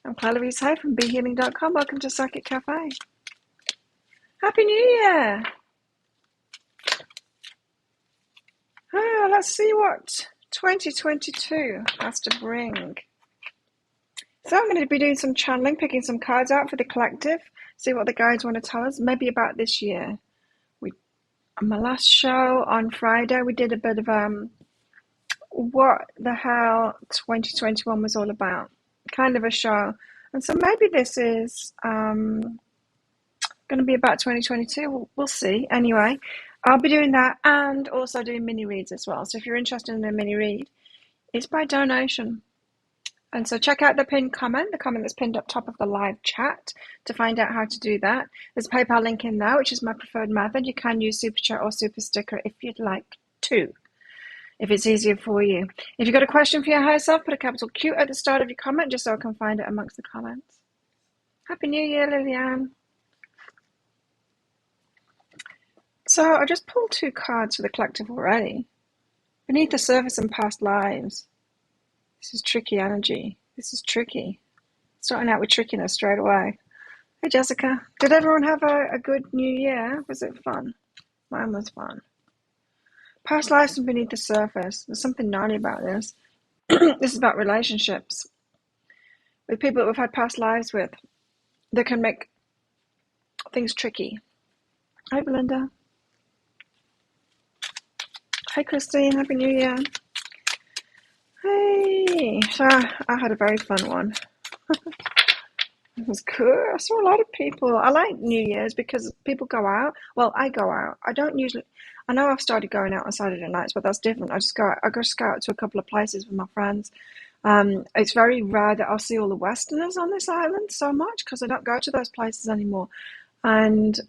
I'm Claire Louise Hay from BeHealing.com. Welcome to Psychic Cafe. Happy New Year! Oh, let's see what 2022 has to bring. So I'm going to be doing some channeling, picking some cards out for the collective, see what the guides want to tell us, maybe about this year. On my last show on Friday, we did a bit of what the hell 2021 was all about, kind of a show. And so maybe this is going to be about 2022. We'll see. Anyway, I'll be doing that and also doing mini reads as well. So if you're interested in a mini read, it's by donation. And so check out the pinned comment, the comment that's pinned up top of the live chat to find out how to do that. There's a PayPal link in there, which is my preferred method. You can use Super Chat or Super Sticker if you'd like to, if it's easier for you. If you've got a question for your higher self, put a capital Q at the start of your comment just so I can find it amongst the comments. Happy New Year, Lillian. So I just pulled 2 cards for the collective already. Beneath the surface and past lives. This is tricky energy. This is tricky. Starting out with trickiness straight away. Hey, Jessica. Did everyone have a good New Year? Was it fun? Mine was fun. Past lives and beneath the surface. There's something gnarly about this. This is about relationships. With people that we've had past lives with. That can make things tricky. Hi, Belinda. Hi, Christine. Happy New Year. Hey. So I had a very fun one. It was cool. I saw a lot of people. I like New Year's because people go out. Well, I go out. I don't usually. I know I've started going out on Saturday nights, but that's different. I just go out to a couple of places with my friends. It's very rare that I'll see all the Westerners on this island so much because I don't go to those places anymore. And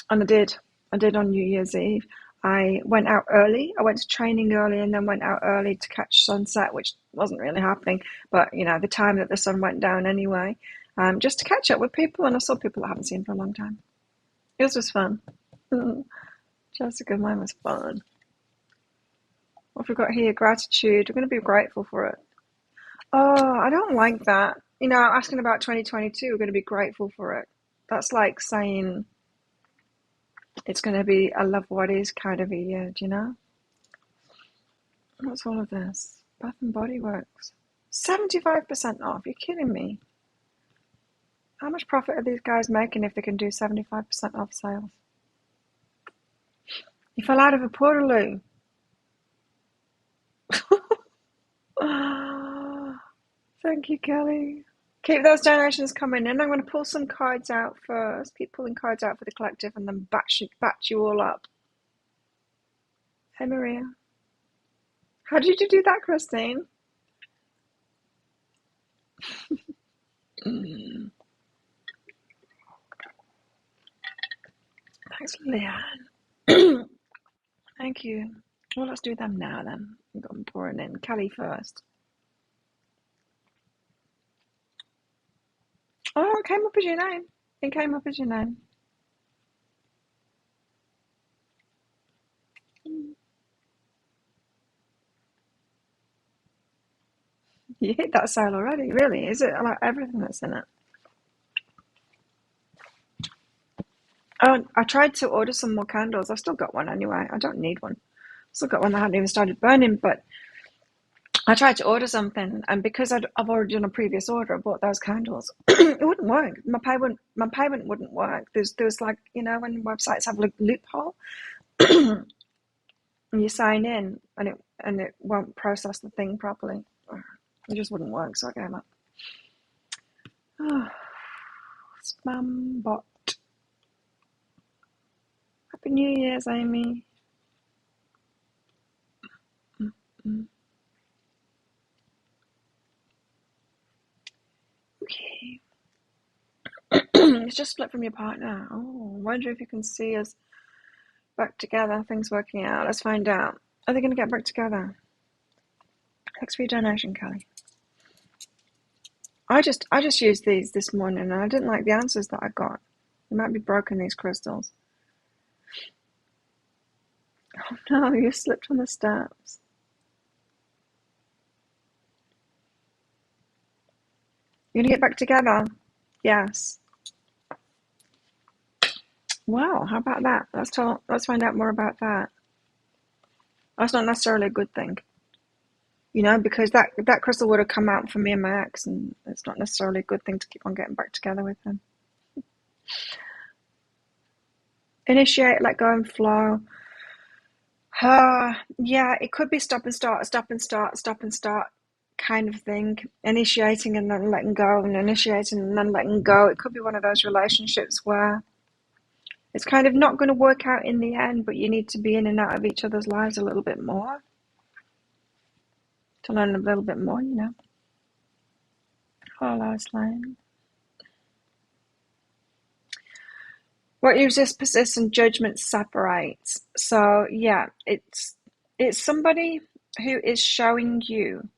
I did on New Year's Eve. I went out early. I went to training early and then went out early to catch sunset, which wasn't really happening. But, you know, the time that the sun went down anyway, just to catch up with people. And I saw people I haven't seen for a long time. It was fun. Jessica, mine was fun. What have we got here? Gratitude. We're going to be grateful for it. Oh, I don't like that. You know, asking about 2022, we're going to be grateful for it. That's like saying it's going to be a love what is kind of a year, do you know? What's all of this? Bath and Body Works. 75% off. You're kidding me. How much profit are these guys making if they can do 75% off sales? You fell out of a portaloo. Thank you, Kelly. Keep those donations coming in. I'm going to pull some cards out first. Keep pulling cards out for the collective and then batch you all up. Hey, Maria. How did you do that, Christine? Thanks, Leanne. Thank you. Well, let's do them now then. I've got them pouring in. Kelly first. Oh, it came up as your name. It came up as your name. You hit that sale already, really? Is it like everything that's in it? Oh, I tried to order some more candles. I've still got one anyway. I don't need one. Still got one that hadn't even started burning, but I tried to order something, and because I've already done a previous order, I bought those candles. It wouldn't work. My payment wouldn't work. There's like, you know, when websites have a loophole, and you sign in, and it won't process the thing properly. It just wouldn't work, so I gave up. Oh, spam bot. Happy New Year's, Amy. Okay. It's just split from your partner. Oh, I wonder if you can see us back together. Things working out. Let's find out. Are they going to get back together? Thanks for your donation, Kelly. I just used these this morning and I didn't like the answers that I got. They might be broken, these crystals. Oh no, you slipped on the steps. You're gonna get back together? Yes. Wow, how about that? Let's find out more about that. That's not necessarily a good thing, because that crystal would have come out for me and my ex, and it's not necessarily a good thing to keep on getting back together with him. Initiate, let go, and flow. Yeah, it could be stop and start, stop and start, stop and start kind of thing. Initiating and then letting go, and initiating and then letting go. It could be one of those relationships where it's kind of not going to work out in the end, but you need to be in and out of each other's lives a little bit more to learn a little bit more. Oh, Lois Lane. What you resist, persists, and judgment separates. So yeah, it's somebody who is showing you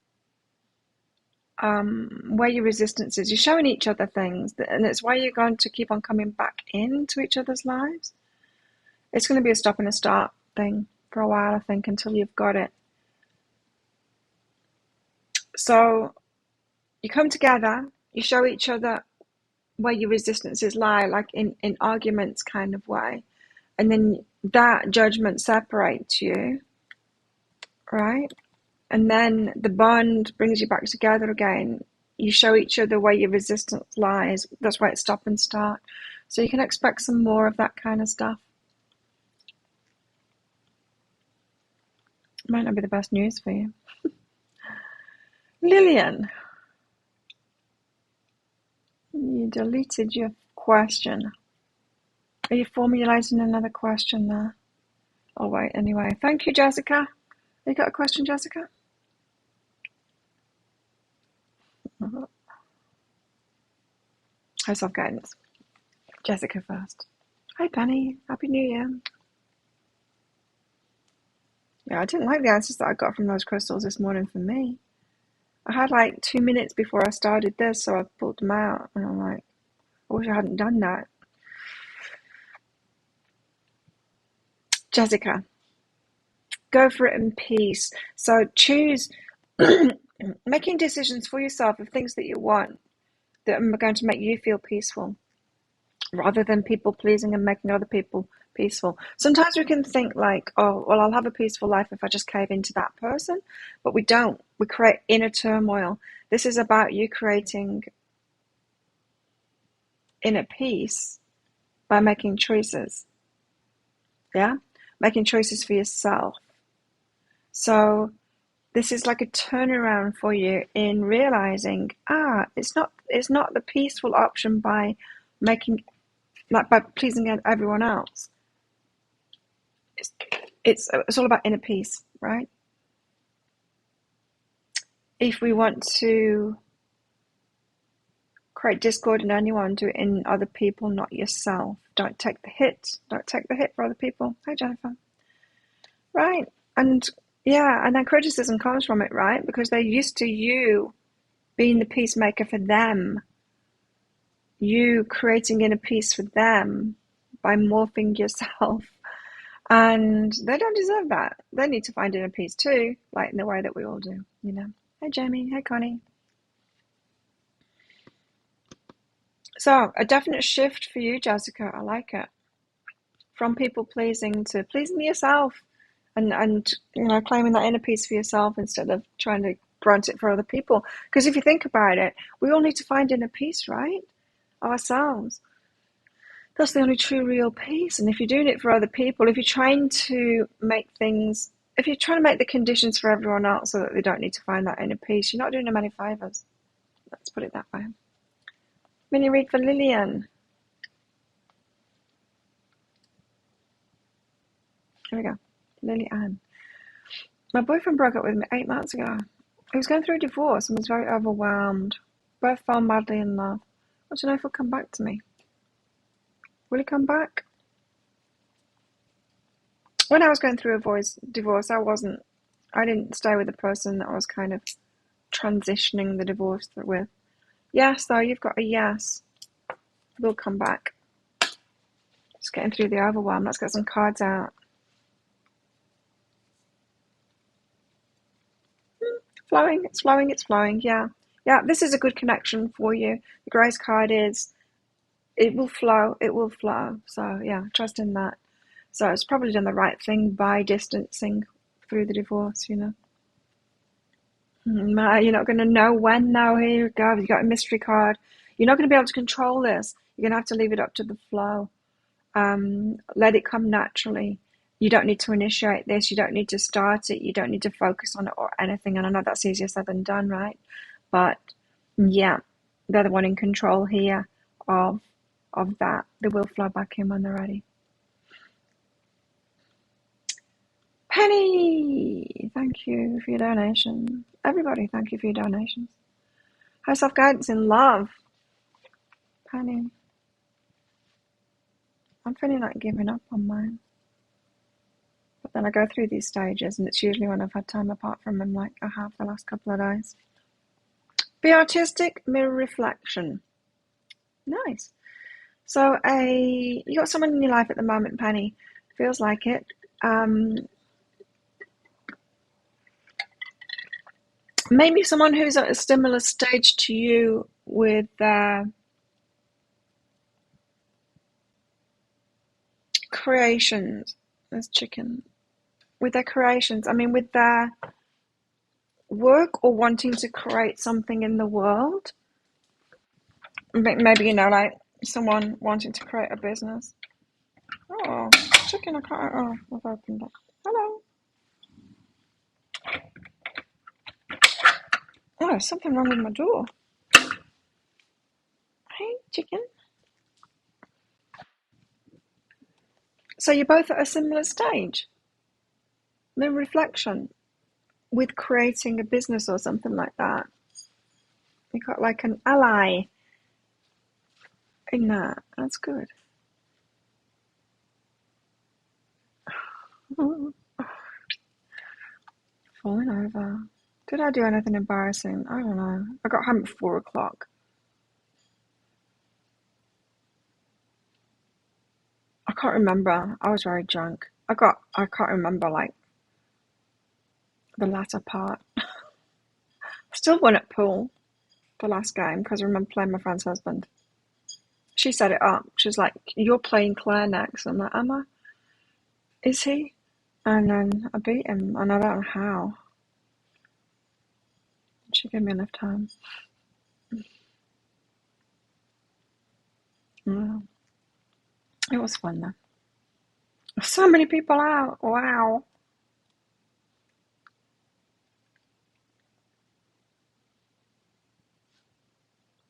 where your resistance is. You're showing each other things, and it's why you're going to keep on coming back into each other's lives. It's going to be a stop and a start thing for a while, I think, until you've got it. So you come together, you show each other where your resistances lie, like in arguments kind of way, and then that judgment separates you, right? And then the bond brings you back together again. You show each other where your resistance lies. That's why it's stop and start. So you can expect some more of that kind of stuff. Might not be the best news for you. Lillian, you deleted your question. Are you formulating another question there? Oh, wait, anyway. Thank you, Jessica. You got a question, Jessica? High self-guidance. Jessica first. Hi, Penny. Happy New Year. Yeah, I didn't like the answers that I got from those crystals this morning for me. I had like 2 minutes before I started this, so I pulled them out, and I'm like, I wish I hadn't done that. Jessica, go for it in peace. So choose making decisions for yourself of things that you want that are going to make you feel peaceful, rather than people pleasing and making other people peaceful. Sometimes we can think like, oh, well, I'll have a peaceful life if I just cave into that person, but we don't. We create inner turmoil. This is about you creating inner peace by making choices. Yeah, making choices for yourself. So this is like a turnaround for you in realizing, it's not the peaceful option by making, like, by pleasing everyone else. It's all about inner peace, right? If we want to create discord in anyone, do it in other people, not yourself. Don't take the hit. Don't take the hit for other people. Hi, Jennifer. Right. And yeah, and then criticism comes from it, right? Because they're used to you being the peacemaker for them. You creating inner peace for them by morphing yourself. And they don't deserve that. They need to find inner peace too, like in the way that we all do, Hey, Jamie. Hey, Connie. So, a definite shift for you, Jessica. I like it. From people pleasing to pleasing yourself, and claiming that inner peace for yourself instead of trying to grant it for other people. Because if you think about it, we all need to find inner peace, right? Ourselves. That's the only true, real peace. And if you're doing it for other people, if you're trying to make the conditions for everyone else so that they don't need to find that inner peace, you're not doing them any favors. Let's put it that way. Mini read for Lillian. Here we go. Lily Ann. My boyfriend broke up with me 8 months ago. He was going through a divorce and was very overwhelmed. Both fell madly in love. I want to know if he'll come back to me. Will he come back? When I was going through a divorce, I didn't stay with the person that I was kind of transitioning the divorce with. Yes, though, you've got a yes. We'll come back. Just getting through the overwhelm. Let's get some cards out. Flowing, it's flowing, it's flowing, yeah. Yeah, this is a good connection for you. The Grace card is, it will flow, it will flow. So yeah, trust in that. So it's probably done the right thing by distancing through the divorce, you know. You're not going to know when now. Here you go. You got a mystery card. You're not going to be able to control this. You're going to have to leave it up to the flow. Let it come naturally. You don't need to initiate this. You don't need to start it. You don't need to focus on it or anything. And I know that's easier said than done, right? But yeah, they're the one in control here of that. They will flow back in when they're ready. Penny, thank you for your donation. Everybody, thank you for your donations. High self-guidance in love. Penny, I'm feeling like giving up on mine. But then I go through these stages, and it's usually when I've had time apart from him, like I have the last couple of days. Be artistic, mirror reflection. Nice. So you got someone in your life at the moment, Penny. Feels like it. Maybe someone who's at a similar stage to you with their creations. There's chicken. With their creations. I mean, with their work or wanting to create something in the world. Maybe, like someone wanting to create a business. Oh, chicken, I can't. Oh, I've opened it. Hello. Oh, there's something wrong with my door. Hey, chicken. So you're both at a similar stage. Mirror reflection with creating a business or something like that. You got like an ally in that. That's good. Falling over. Did I do anything embarrassing? I don't know. I got home at 4 o'clock. I can't remember. I was very drunk. I can't remember like the latter part. Still won at pool the last game because I remember playing my friend's husband. She set it up. She's like, "You're playing Claire next." I'm like, "Am I? Is he?" And then I beat him, and I don't know how. She gave me enough time. Yeah. It was fun though. So many people out. Wow.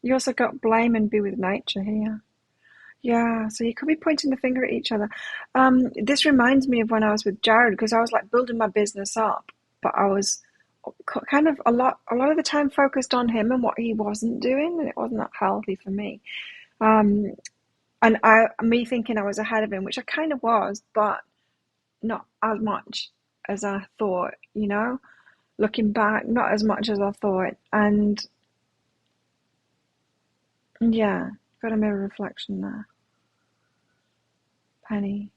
You also got blame and be with nature here. Yeah, so you could be pointing the finger at each other. This reminds me of when I was with Jared because I was like building my business up, but I was kind of a lot of the time focused on him and what he wasn't doing, and it wasn't that healthy for me. Um, and me thinking I was ahead of him, which I kind of was, but not as much as I thought, looking back, not as much as I thought. And yeah, got a mirror reflection there, Penny.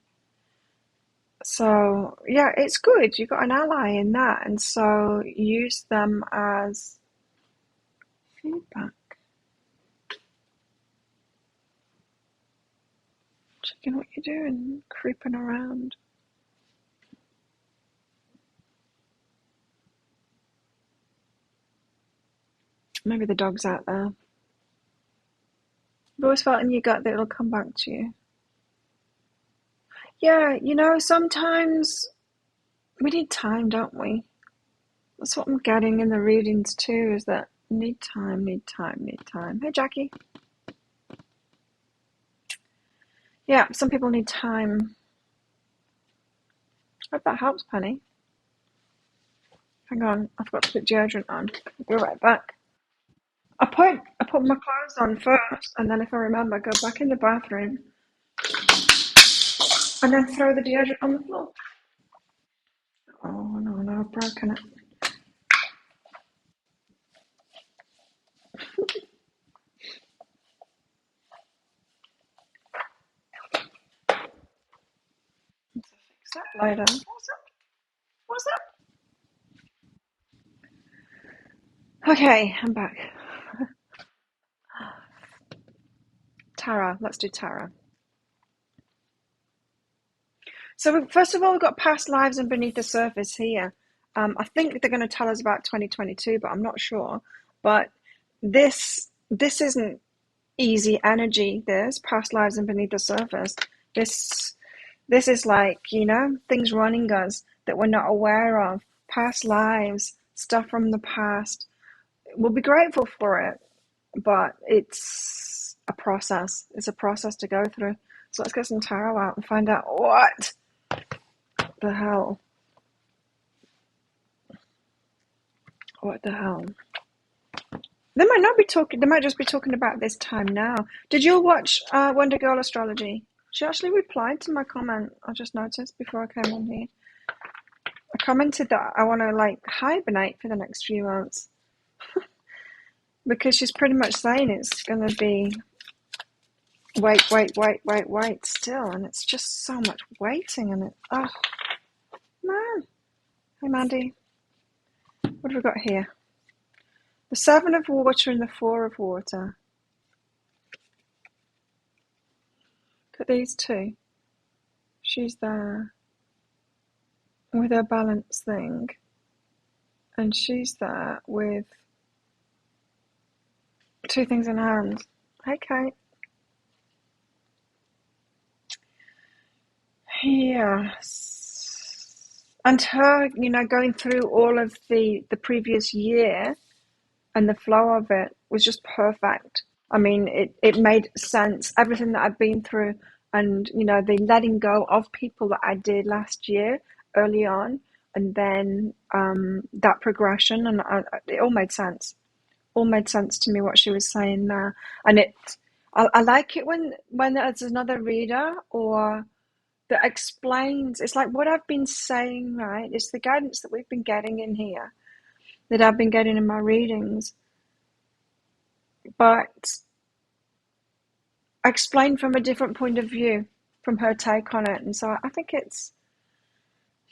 So yeah, it's good. You've got an ally in that, and so use them as feedback. Checking what you're doing, creeping around. Maybe the dog's out there. I've always felt in your gut that it'll come back to you. Yeah, sometimes we need time, don't we? That's what I'm getting in the readings too, is that need time, need time, need time. Hey, Jackie. Yeah, some people need time. Hope that helps, Penny. Hang on, I forgot to put deodorant on. I'll be right back. I put my clothes on first, and then if I remember, go back in the bathroom, and then throw the deodorant on the floor. Oh no, I've broken it. Fix that later. What's that? Okay, I'm back. Tarot. Let's do tarot. So first of all, we've got past lives and beneath the surface here. I think they're going to tell us about 2022, but I'm not sure. But this isn't easy energy. This past lives and beneath the surface. This is like, things running us that we're not aware of. Past lives, stuff from the past. We'll be grateful for it, but it's a process. It's a process to go through. So let's get some tarot out and find out what the hell. What the hell? They might not be talking. They might just be talking about this time now. Did you watch Wonder Girl Astrology? She actually replied to my comment. I just noticed before I came on here. I commented that I want to hibernate for the next few months because she's pretty much saying it's going to be wait still, and it's just so much waiting, and oh man. Hey Mandy, what have we got here? The 7 of water and the 4 of water. Look at these two. She's there with her balance thing, and she's there with 2 things in hand. Hey Kate. Yes. And her, going through all of the previous year and the flow of it was just perfect. I mean, it made sense, everything that I've been through, and, the letting go of people that I did last year early on, and then that progression, and it all made sense. All made sense to me, what she was saying there. And I like it when there's another reader or that explains. It's like what I've been saying, right? It's the guidance that we've been getting in here, that I've been getting in my readings, but explained from a different point of view, from her take on it. And so I think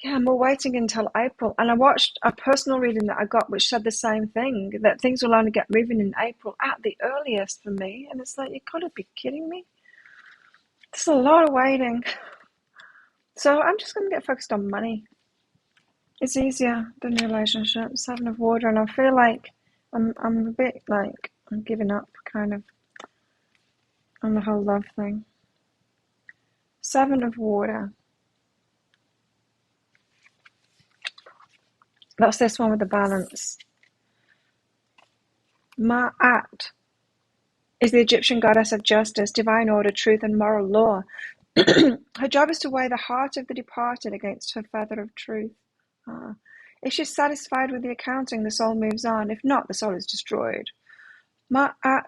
I'm waiting until April. And I watched a personal reading that I got which said the same thing, that things will only get moving in April at the earliest for me. And it's like, you gotta be kidding me. There's a lot of waiting. So I'm just going to get focused on money. It's easier than relationships. 7 of water, and I feel like I'm a bit like I'm giving up kind of on the whole love thing. 7 of water. That's this one with the balance. Ma'at is the Egyptian goddess of justice, divine order, truth, and moral law. Her job is to weigh the heart of the departed against her feather of truth. If she's satisfied with the accounting, the soul moves on. If not, the soul is destroyed. Ma'at's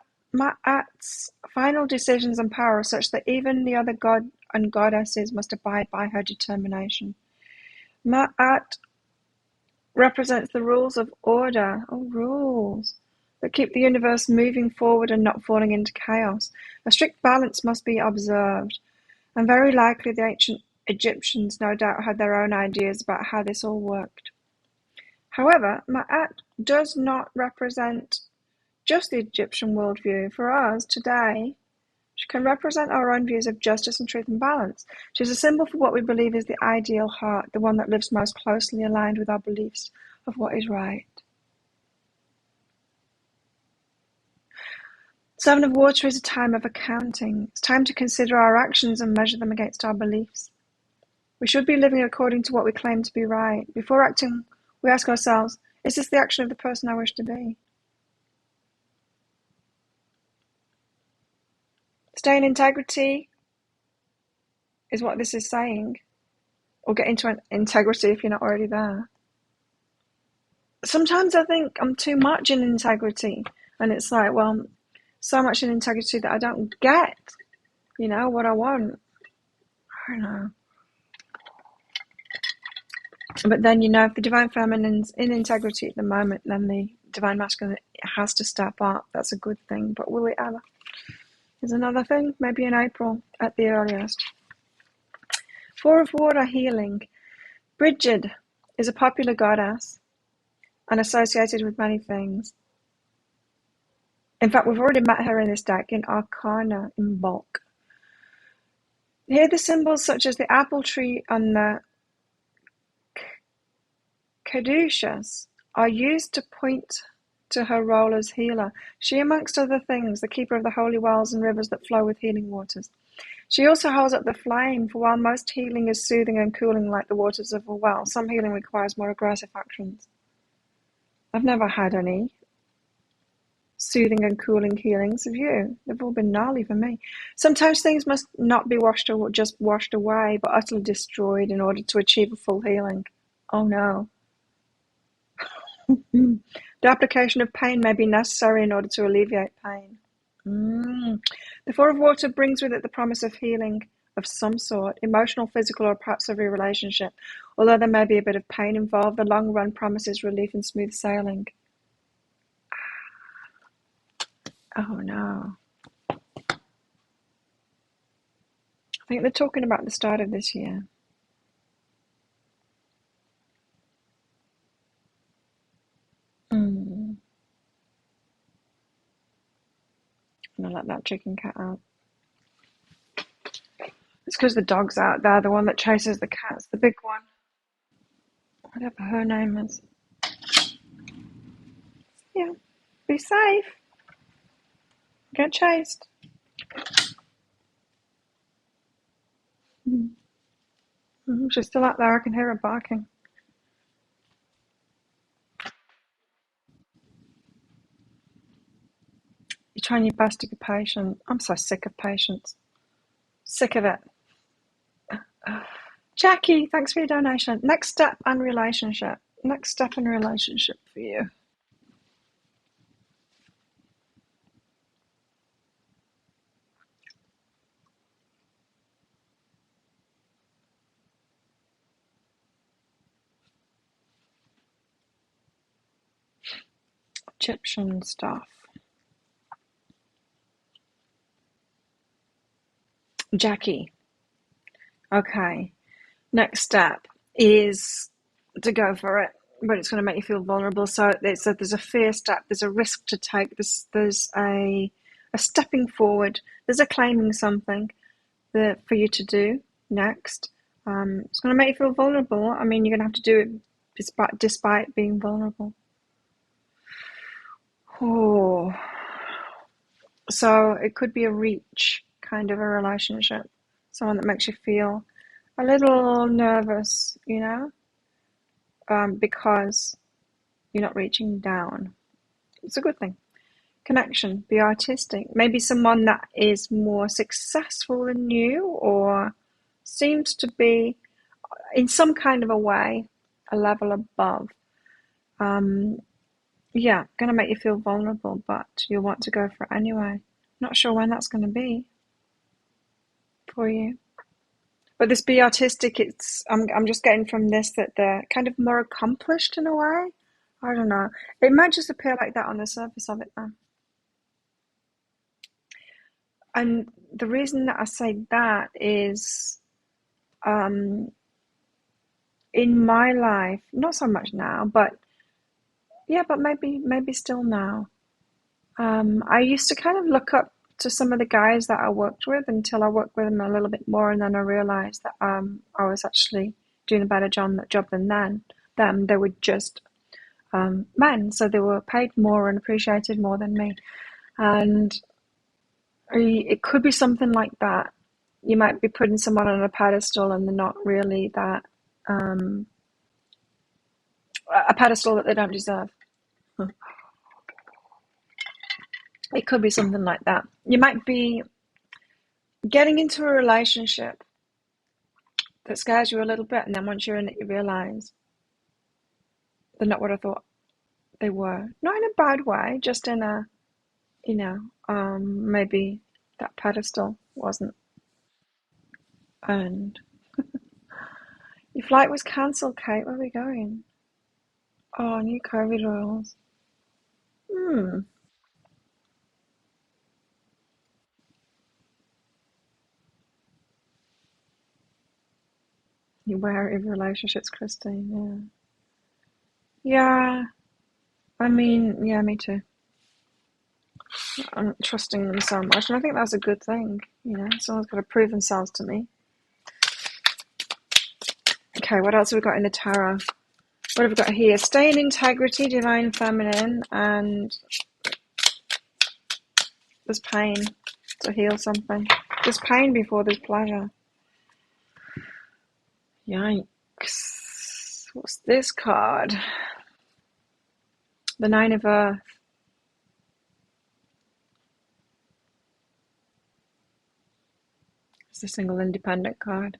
final decisions and power are such that even the other god and goddesses must abide by her determination. Ma'at represents the rules of order, rules that keep the universe moving forward and not falling into chaos. A strict balance must be observed, and very likely the ancient Egyptians no doubt had their own ideas about how this all worked. However, Ma'at does not represent just the Egyptian worldview. For us today, she can represent our own views of justice and truth and balance. She's a symbol for what we believe is the ideal heart, the one that lives most closely aligned with our beliefs of what is right. 7 of water is a time of accounting. It's time to consider our actions and measure them against our beliefs. We should be living according to what we claim to be right. Before acting, we ask ourselves, is this the action of the person I wish to be? Stay in integrity is what this is saying. Or get into integrity if you're not already there. Sometimes I think I'm too much in integrity. And it's like, so much in integrity that I don't get, what I want. I don't know. But then, if the divine feminine's in integrity at the moment, then the divine masculine has to step up. That's a good thing. But will it ever? Is another thing. Maybe in April at the earliest. 4 of water, healing. Bridget is a popular goddess and associated with many things. In fact, we've already met her in this deck in Arcana in bulk. Here the symbols such as the apple tree and the caduceus are used to point to her role as healer. She, amongst other things, the keeper of the holy wells and rivers that flow with healing waters. She also holds up the flame, for while most healing is soothing and cooling like the waters of a well, some healing requires more aggressive actions. I've never had any soothing and cooling healings, have you? They've all been gnarly for me. Sometimes things must not be just washed away, but utterly destroyed in order to achieve a full healing. Oh no. The application of pain may be necessary in order to alleviate pain. The Four of Water brings with it the promise of healing of some sort, emotional, physical, or perhaps every relationship. Although there may be a bit of pain involved, the long run promises relief and smooth sailing. Oh no. I think they're talking about the start of this year. I'm gonna let that chicken cat out. It's because the dog's out there, the one that chases the cats, the big one. Whatever her name is. Yeah. Be safe. Get chased. She's still out there. I can hear her barking. You're trying your best to be patient. I'm so sick of patience. Sick of it. Jackie, thanks for your donation. Next step and relationship. Next step in relationship for you. Egyptian stuff. Jackie. Okay. Next step is to go for it, but it's going to make you feel vulnerable. So there's a fear step. There's a risk to take. There's a stepping forward. There's a claiming something for you to do next. It's going to make you feel vulnerable. I mean, you're going to have to do it despite being vulnerable. Oh, so it could be a reach kind of a relationship, someone that makes you feel a little nervous, because you're not reaching down. It's a good thing. Connection, be artistic. Maybe someone that is more successful than you or seems to be, in some kind of a way, a level above. Yeah, going to make you feel vulnerable, but you'll want to go for it anyway. Not sure when that's going to be for you. But this be artistic, I'm just getting from this that they're kind of more accomplished in a way. I don't know. It might just appear like that on the surface of it though. And the reason that I say that is in my life, not so much now, but yeah, but maybe still now. I used to kind of look up to some of the guys that I worked with until I worked with them a little bit more, and then I realized that I was actually doing a better job than them. They were just men, so they were paid more and appreciated more than me. And it could be something like that. You might be putting someone on a pedestal and they're not really that, a pedestal that they don't deserve. It could be something like that. You might be getting into a relationship that scares you a little bit, and then once you're in it, you realize they're not what I thought they were. Not in a bad way, just in a, maybe that pedestal wasn't earned. Your flight was cancelled, Kate. Where are we going? Oh, new COVID rules. You're wary of relationships, Christine. Yeah. Yeah. I mean, yeah, me too. I'm trusting them so much, and I think that's a good thing. You know, someone's got to prove themselves to me. Okay, what else have we got in the tarot? What have we got here? Stay in integrity, divine feminine, and there's pain to heal something. There's pain before there's pleasure. Yikes. What's this card? The Nine of Earth. It's the single independent card.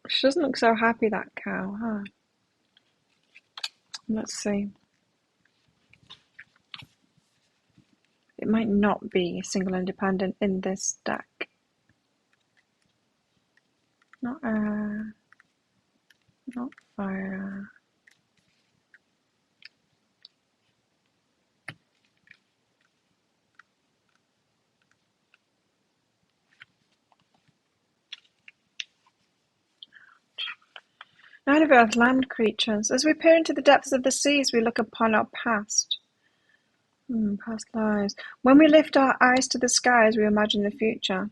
She doesn't look so happy, that cow, huh? Let's see. It might not be single independent in this deck. Not air, not fire. Nine of Earth, land creatures. As we peer into the depths of the seas, we look upon our past. Past lives. When we lift our eyes to the skies, we imagine the future.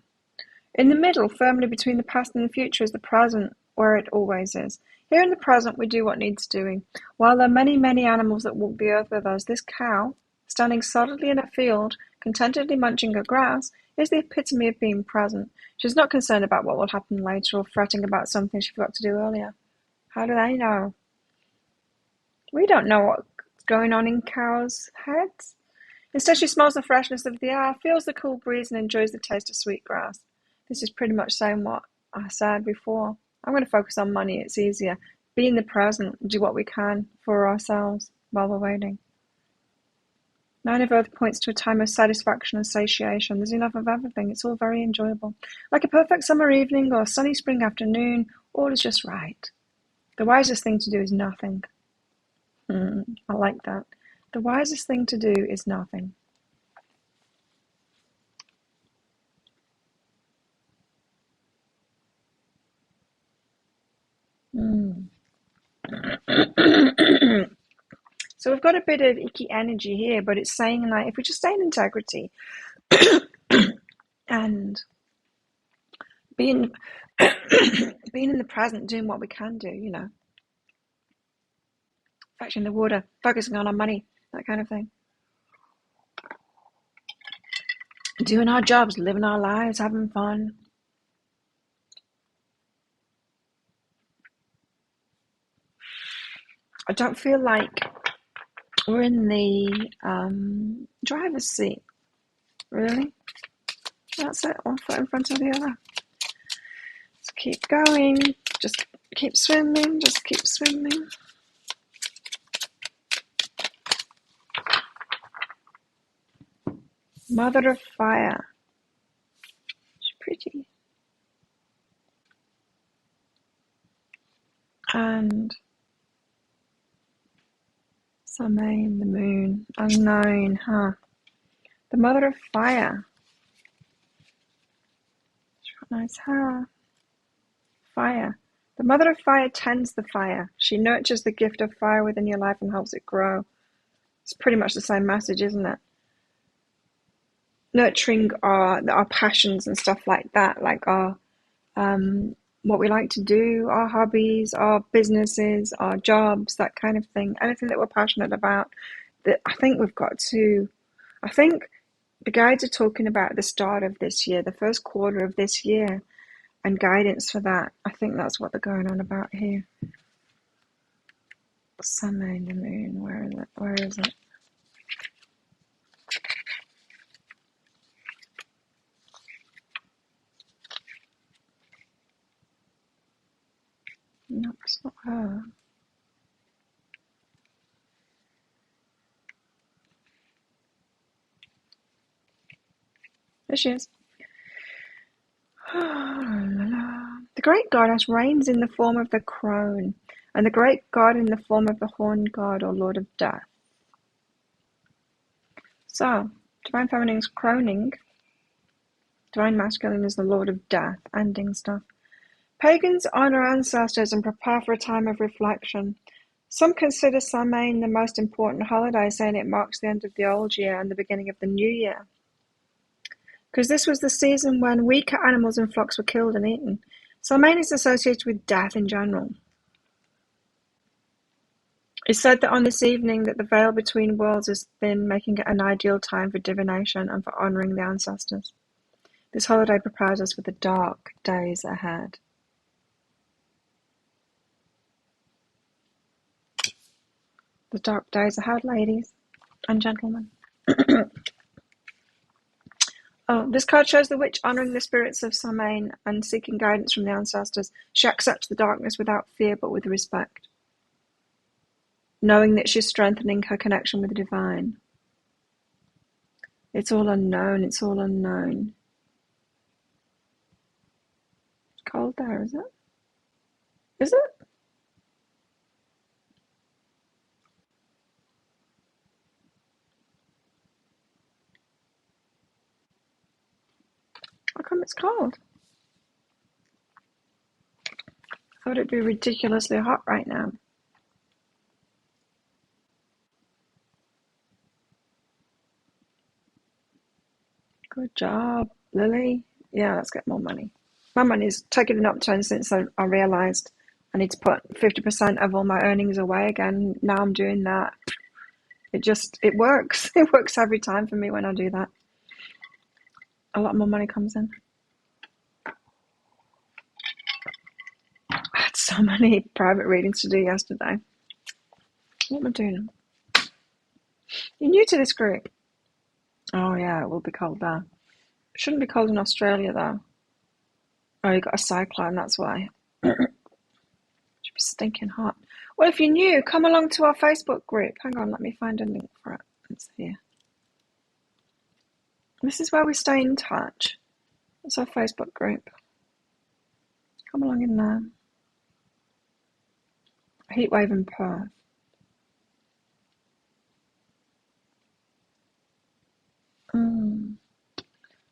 In the middle, firmly between the past and the future, is the present, where it always is. Here in the present, we do what needs doing. While there are many, many animals that walk the earth with us, this cow, standing solidly in a field, contentedly munching her grass, is the epitome of being present. She's not concerned about what will happen later or fretting about something she forgot to do earlier. How do they know? We don't know what's going on in cows' heads. Instead, she smells the freshness of the air, feels the cool breeze, and enjoys the taste of sweet grass. This is pretty much saying what I said before. I'm going to focus on money. It's easier. Be in the present. Do what we can for ourselves while we're waiting. Nine of Earth points to a time of satisfaction and satiation. There's enough of everything. It's all very enjoyable. Like a perfect summer evening or a sunny spring afternoon, all is just right. The wisest thing to do is nothing. I like that. The wisest thing to do is nothing. So we've got a bit of icky energy here, but it's saying like if we just stay in integrity and being in the present, doing what we can do, you know, fetching the water, focusing on our money, that kind of thing. Doing our jobs, living our lives, having fun. I don't feel like we're in the driver's seat, really. That's it, one foot in front of the other. Just keep going, just keep swimming, just keep swimming. Mother of Fire. She's pretty. And Samain, the moon. Unknown, huh? The Mother of Fire. She's got nice hair. Fire. The Mother of Fire tends the fire. She nurtures the gift of fire within your life and helps it grow. It's pretty much the same message, isn't it? Nurturing our passions and stuff like that, like our what we like to do, our hobbies, our businesses, our jobs, that kind of thing. Anything that we're passionate about. That I think the guides are talking about the start of this year, the first quarter of this year, and guidance for that. I think that's what they're going on about here. Sun and the moon, where is it? Where is it? No, it's not her. There she is. The great goddess reigns in the form of the crone, and the great god in the form of the horned god or lord of death. So, divine feminine is croning, divine masculine is the lord of death, ending stuff. Pagans honor ancestors and prepare for a time of reflection. Some consider Samhain the most important holiday, saying it marks the end of the old year and the beginning of the new year. Because this was the season when weaker animals and flocks were killed and eaten. Samhain is associated with death in general. It's said that on this evening that the veil between worlds is thin, making it an ideal time for divination and for honouring the ancestors. This holiday prepares us for the dark days ahead. The dark days ahead, ladies and gentlemen. Oh, this card shows the witch honouring the spirits of Samhain and seeking guidance from the ancestors. She accepts the darkness without fear but with respect, knowing that she's strengthening her connection with the divine. It's all unknown, it's all unknown. It's cold there, is it? Is it? How come it's cold? I thought it'd be ridiculously hot right now. Good job, Lily. Yeah, let's get more money. My money's taken an upturn since I realised I need to put 50% of all my earnings away again. Now I'm doing that. It works. It works every time for me when I do that. A lot more money comes in. I had so many private readings to do yesterday. What am I doing? You're new to this group. Oh yeah, it will be cold there. It shouldn't be cold in Australia though. Oh, you got a cyclone, that's why. It should be stinking hot. Well, if you're new, come along to our Facebook group. Hang on, let me find a link for it. It's here. This is where we stay in touch. It's our Facebook group. Come along in there. Heatwave in Perth.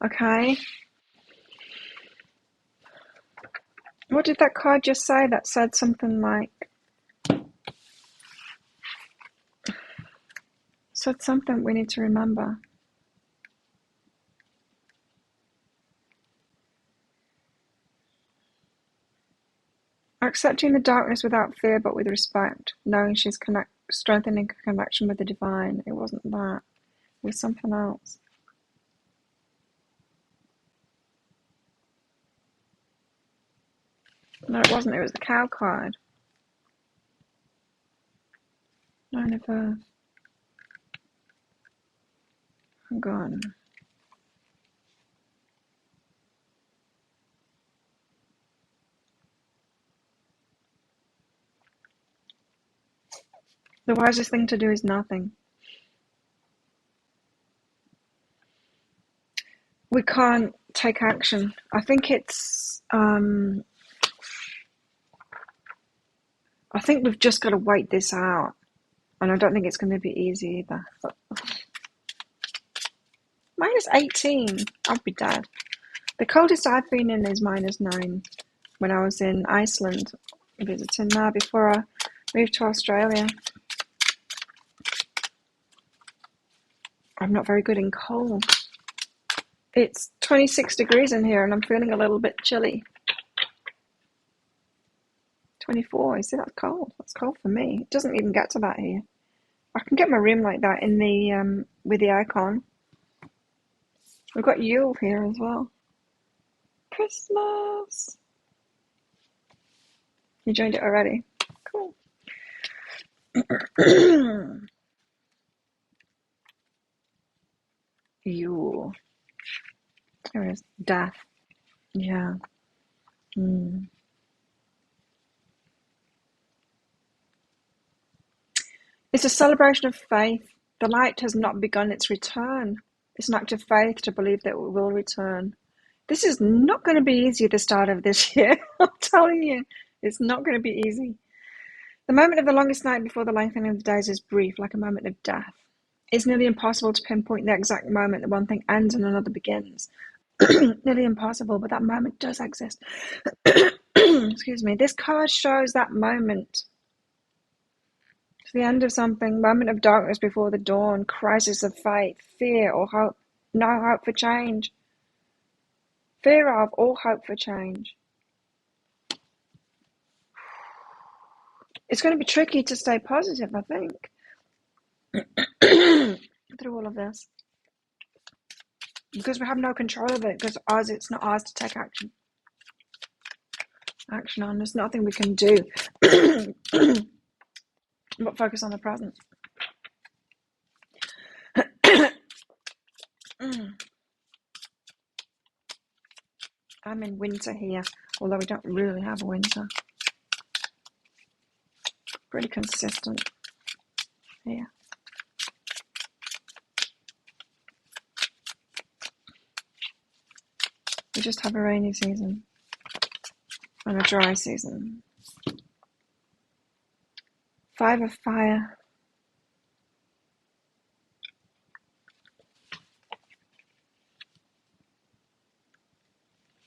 Okay. What did that card just say? That said something like... Said something we need to remember. Accepting the darkness without fear but with respect, knowing she's strengthening her connection with the divine. It wasn't that. It was something else. No, it wasn't. It was the cow card. Nine of Earth. Hang on. The wisest thing to do is nothing. We can't take action. I think it's... I think we've just got to wait this out. And I don't think it's going to be easy either. -18. I'll be dead. The coldest I've been in is -9 when I was in Iceland visiting there before I moved to Australia. I'm not very good in cold. It's 26 degrees in here and I'm feeling a little bit chilly. 24, you see, that's cold. That's cold for me. It doesn't even get to that here. I can get my room like that in the with the aircon. We've got Yule here as well. Christmas. You joined it already? Cool. Yule. There it is. Death. Yeah. It's a celebration of faith. The light has not begun its return. It's an act of faith to believe that it will return. This is not going to be easy at the start of this year. I'm telling you, it's not going to be easy. The moment of the longest night before the lengthening of the days is brief, like a moment of death. It's nearly impossible to pinpoint the exact moment that one thing ends and another begins. Nearly impossible, but that moment does exist. Excuse me. This card shows that moment. It's the end of something, moment of darkness before the dawn, crisis of faith, fear or hope, no hope for change. Fear of or hope for change. It's going to be tricky to stay positive, I think, through all of this. Because we have no control of it, because it's not ours to take action on. There's nothing we can do but focus on the present. I'm in winter here, although we don't really have a winter. Pretty consistent here. We just have a rainy season and a dry season. 5 of fire.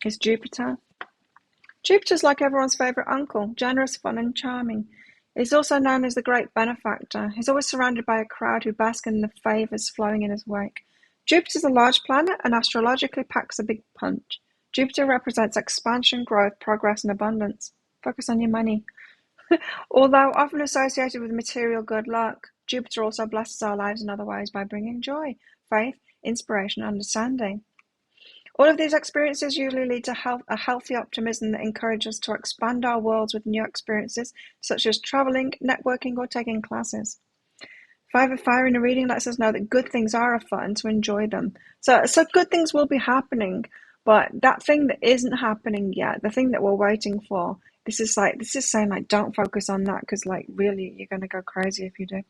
Is Jupiter. Jupiter's like everyone's favourite uncle, generous, fun and charming. He's also known as the great benefactor. He's always surrounded by a crowd who bask in the favours flowing in his wake. Jupiter's a large planet and astrologically packs a big punch. Jupiter represents expansion, growth, progress and abundance. Focus on your money. Although often associated with material good luck, Jupiter also blesses our lives in other ways by bringing joy, faith, inspiration and understanding. All of these experiences usually lead to a healthy optimism that encourages us to expand our worlds with new experiences, such as traveling, networking, or taking classes. 5 of fire in a reading lets us know that good things are fun, to enjoy them. So good things will be happening, but that thing that isn't happening yet, the thing that we're waiting for, this is saying like, don't focus on that, because like really you're going to go crazy if you do.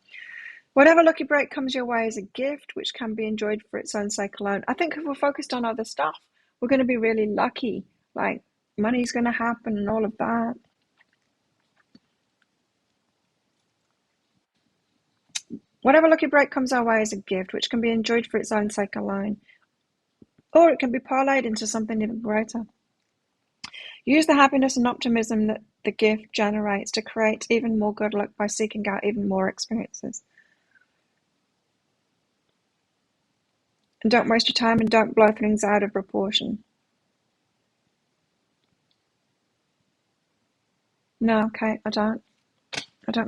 Whatever lucky break comes your way is a gift which can be enjoyed for its own sake alone. I think if we're focused on other stuff, we're going to be really lucky. Like money's going to happen and all of that. Whatever lucky break comes our way is a gift which can be enjoyed for its own sake alone. Or it can be parlayed into something even greater. Use the happiness and optimism that the gift generates to create even more good luck by seeking out even more experiences. And don't waste your time and don't blow things out of proportion. No, okay, I don't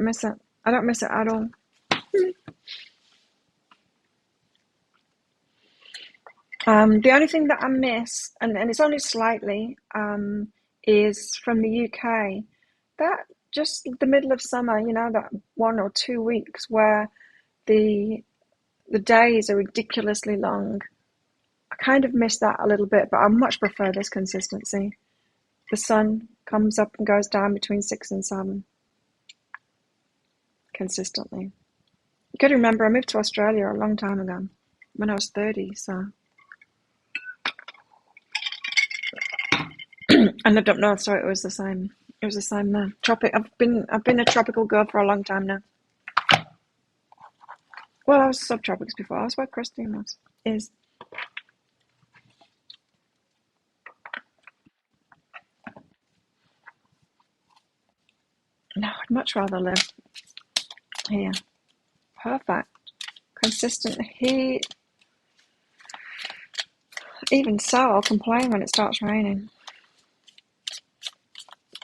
miss it. I don't miss it at all. The only thing that I miss, and it's only slightly, is from the UK. That just the middle of summer, that 1 or 2 weeks where the days are ridiculously long. I kind of miss that a little bit, but I much prefer this consistency. The sun comes up and goes down between 6 and 7 consistently. You got to remember, I moved to Australia a long time ago, when I was 30, so. I lived up north, so it was the same. It was the same there. I've been a tropical girl for a long time now. Well, I was subtropics before. I was where Christine is. No, I'd much rather live here. Perfect. Consistent heat. Even so, I'll complain when it starts raining.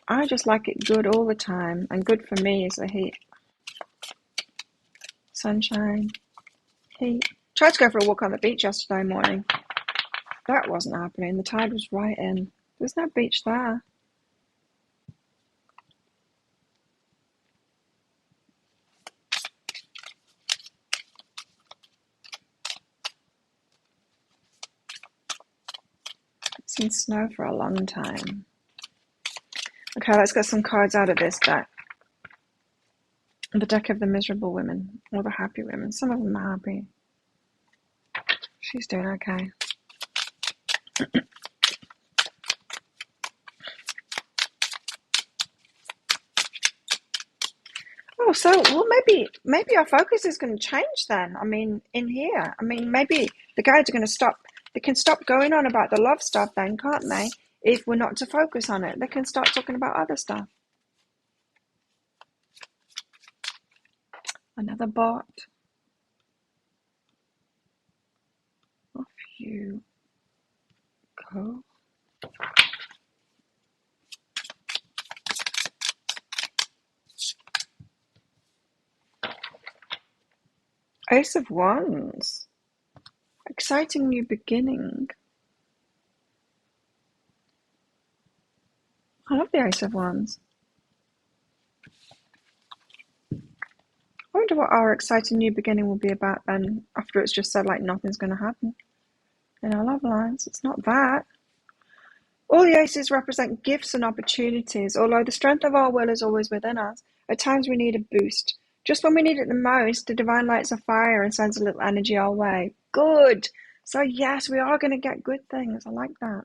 I just like it good all the time, and good for me is the heat. Sunshine, heat. Tried to go for a walk on the beach yesterday morning. That wasn't happening. The tide was right in. There's no beach there. It's seen snow for a long time. Okay, let's get some cards out of this deck. The deck of the miserable women, or the happy women. Some of them are happy. She's doing okay. Oh, so well, maybe our focus is going to change then. I mean, in here, maybe the guides are going to stop. They can stop going on about the love stuff then, can't they? If we're not to focus on it, they can start talking about other stuff. Another bot. Off you go. Ace of Wands. Exciting new beginning. I love the Ace of Wands. I wonder what our exciting new beginning will be about then, after it's just said like nothing's going to happen in our love lives. It's not that. All the aces represent gifts and opportunities. Although the strength of our will is always within us, at times we need a boost. Just when we need it the most, the divine lights a fire and sends a little energy our way. Good. So yes, we are going to get good things. I like that.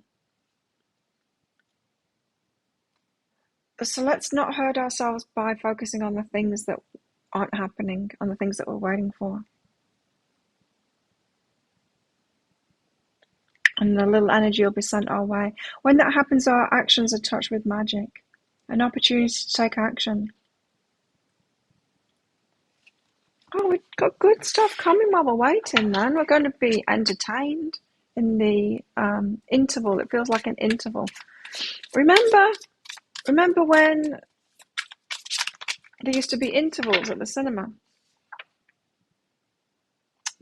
So let's not hurt ourselves by focusing on the things that aren't happening, on the things that we're waiting for. And the little energy will be sent our way. When that happens, our actions are touched with magic. An opportunity to take action. Oh, we've got good stuff coming while we're waiting, man. We're going to be entertained in the interval. It feels like an interval. Remember when there used to be intervals at the cinema?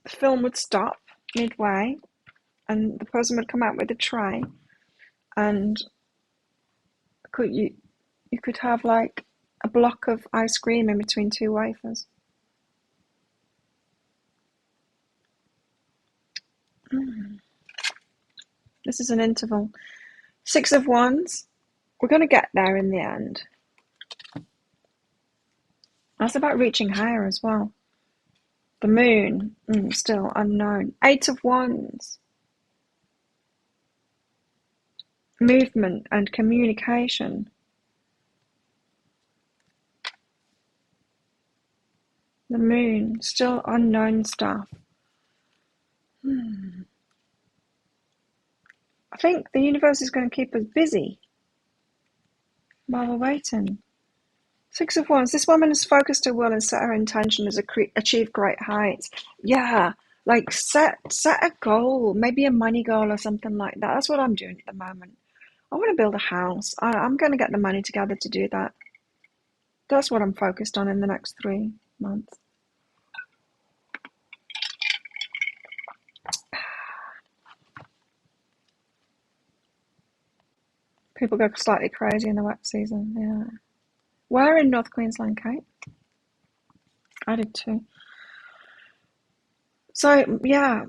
The film would stop midway and the person would come out with a tray and you could have like a block of ice cream in between two wafers. This is an interval. Six of Wands. We're going to get there in the end. That's about reaching higher as well. The moon, still unknown. Eight of Wands. Movement and communication. The moon, still unknown stuff. I think the universe is going to keep us busy while we're waiting. Six of Wands. This woman has focused her will and set her intention as achieve great heights. Yeah, like set a goal, maybe a money goal or something like that. That's what I'm doing at the moment. I want to build a house. I'm going to get the money together to do that. That's what I'm focused on in the next 3 months. People go slightly crazy in the wet season. Yeah. Where in North Queensland, Kate? I did too. So, yeah.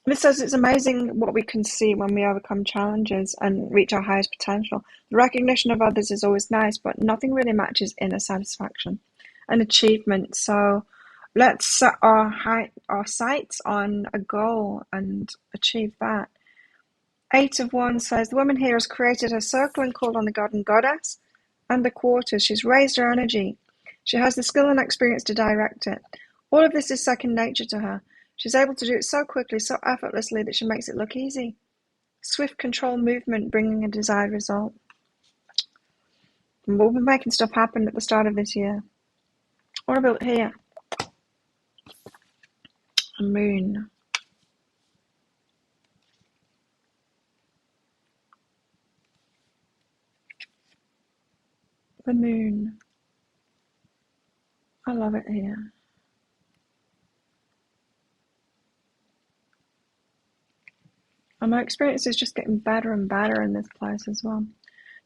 This says it's amazing what we can see when we overcome challenges and reach our highest potential. The recognition of others is always nice, but nothing really matches inner satisfaction and achievement. So let's set our sights on a goal and achieve that. Eight of Wands says the woman here has created her circle and called on the god and goddess and the quarters. She's raised her energy. She has the skill and experience to direct it. All of this is second nature to her. She's able to do it so quickly, so effortlessly that she makes it look easy. Swift control movement bringing a desired result. And we'll be making stuff happen at the start of this year. What about here? A moon. The moon. I love it here. And my experience is just getting better and better in this place as well.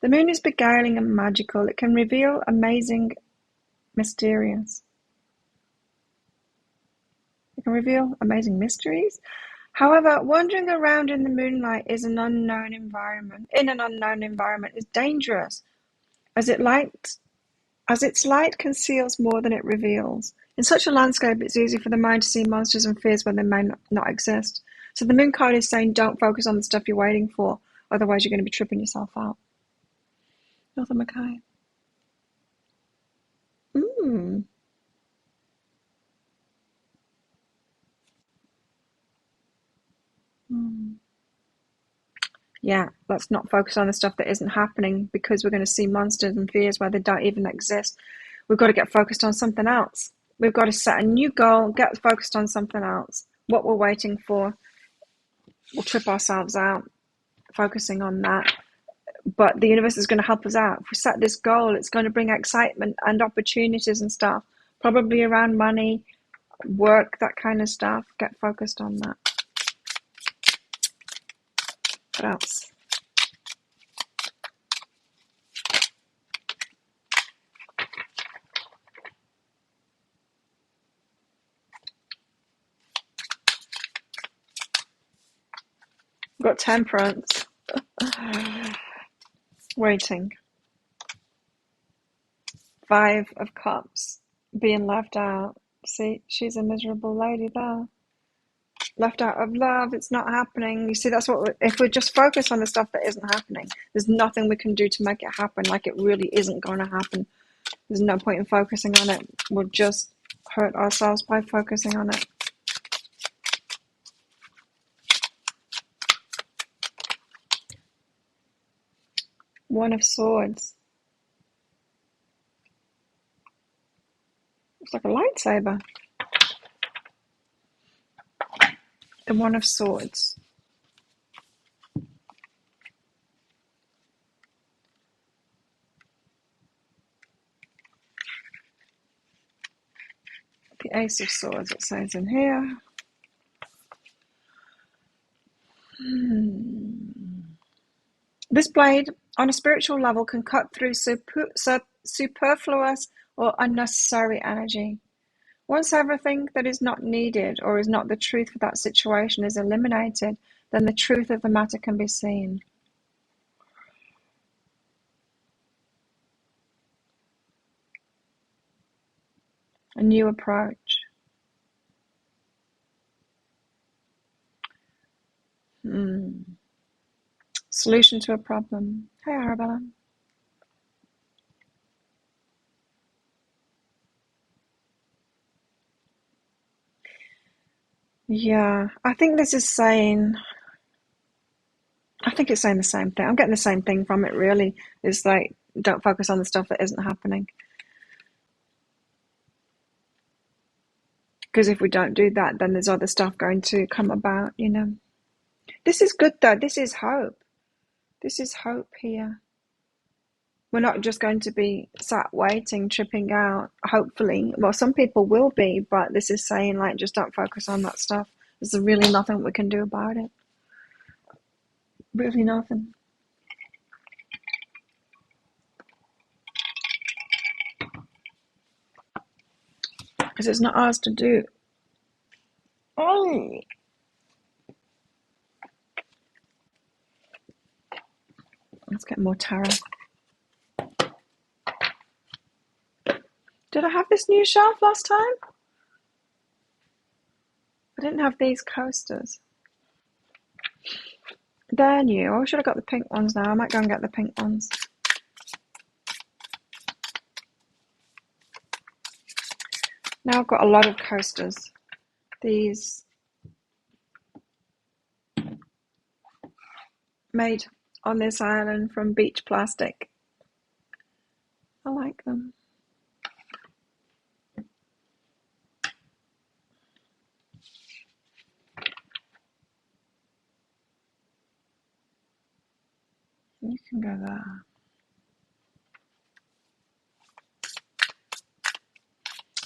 The moon is beguiling and magical. It can reveal amazing, mysterious. It can reveal amazing mysteries. However, wandering around in the moonlight in an unknown environment is dangerous, as its light conceals more than it reveals. In such a landscape, it's easy for the mind to see monsters and fears when they may not exist. So the moon card is saying don't focus on the stuff you're waiting for, otherwise you're going to be tripping yourself out. Nothing Mackay. Yeah, let's not focus on the stuff that isn't happening because we're going to see monsters and fears where they don't even exist. We've got to get focused on something else. We've got to set a new goal, get focused on something else. What we're waiting for, we'll trip ourselves out focusing on that. But the universe is going to help us out. If we set this goal, it's going to bring excitement and opportunities and stuff, probably around money, work, that kind of stuff. Get focused on that. What else? We've got temperance. Waiting. 5 of Cups. Being left out. See, she's a miserable lady there. Left out of love, it's not happening. You see, that's what if we just focus on the stuff that isn't happening, there's nothing we can do to make it happen, like it really isn't going to happen. There's no point in focusing on it. We'll just hurt ourselves by focusing on it. One of Swords. It's like a lightsaber. The One of Swords. The Ace of Swords, it says in here. This blade, on a spiritual level, can cut through superfluous or unnecessary energy. Once everything that is not needed or is not the truth for that situation is eliminated, then the truth of the matter can be seen. A new approach. Solution to a problem. Hey, Arabella. Yeah, I think this is saying, I think it's saying the same thing. I'm getting the same thing from it, really. It's like, don't focus on the stuff that isn't happening. Because if we don't do that, then there's other stuff going to come about, you know. This is good, though. This is hope. This is hope here. We're not just going to be sat waiting, tripping out, hopefully. Well, some people will be, but this is saying, like, just don't focus on that stuff. There's really nothing we can do about it. Really nothing. Because it's not ours to do. Oh! Let's get more tarot. Did I have this new shelf last time? I didn't have these coasters. They're new. I should have got the pink ones now. I might go and get the pink ones. Now I've got a lot of coasters. These made on this island from beach plastic. I like them. You can go there.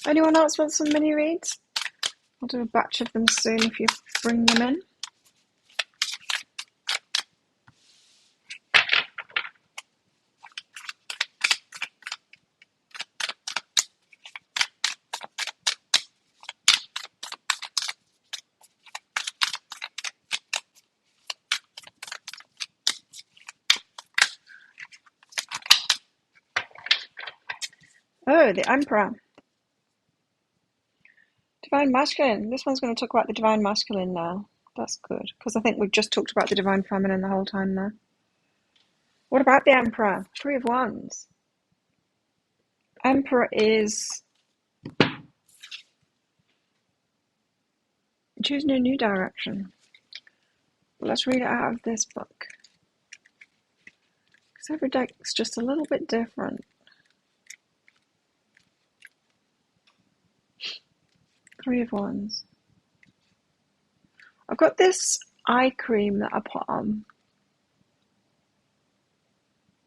Anyone else want some mini reads? I'll do a batch of them soon if you bring them in. Oh, the Emperor. Divine Masculine. This one's going to talk about the Divine Masculine now. That's good, because I think we've just talked about the Divine Feminine the whole time there. What about the Emperor? 3 of Wands. Emperor is choosing a new direction. Let's read it out of this book. Because every deck's just a little bit different. 3 of Wands. I've got this eye cream that I put on,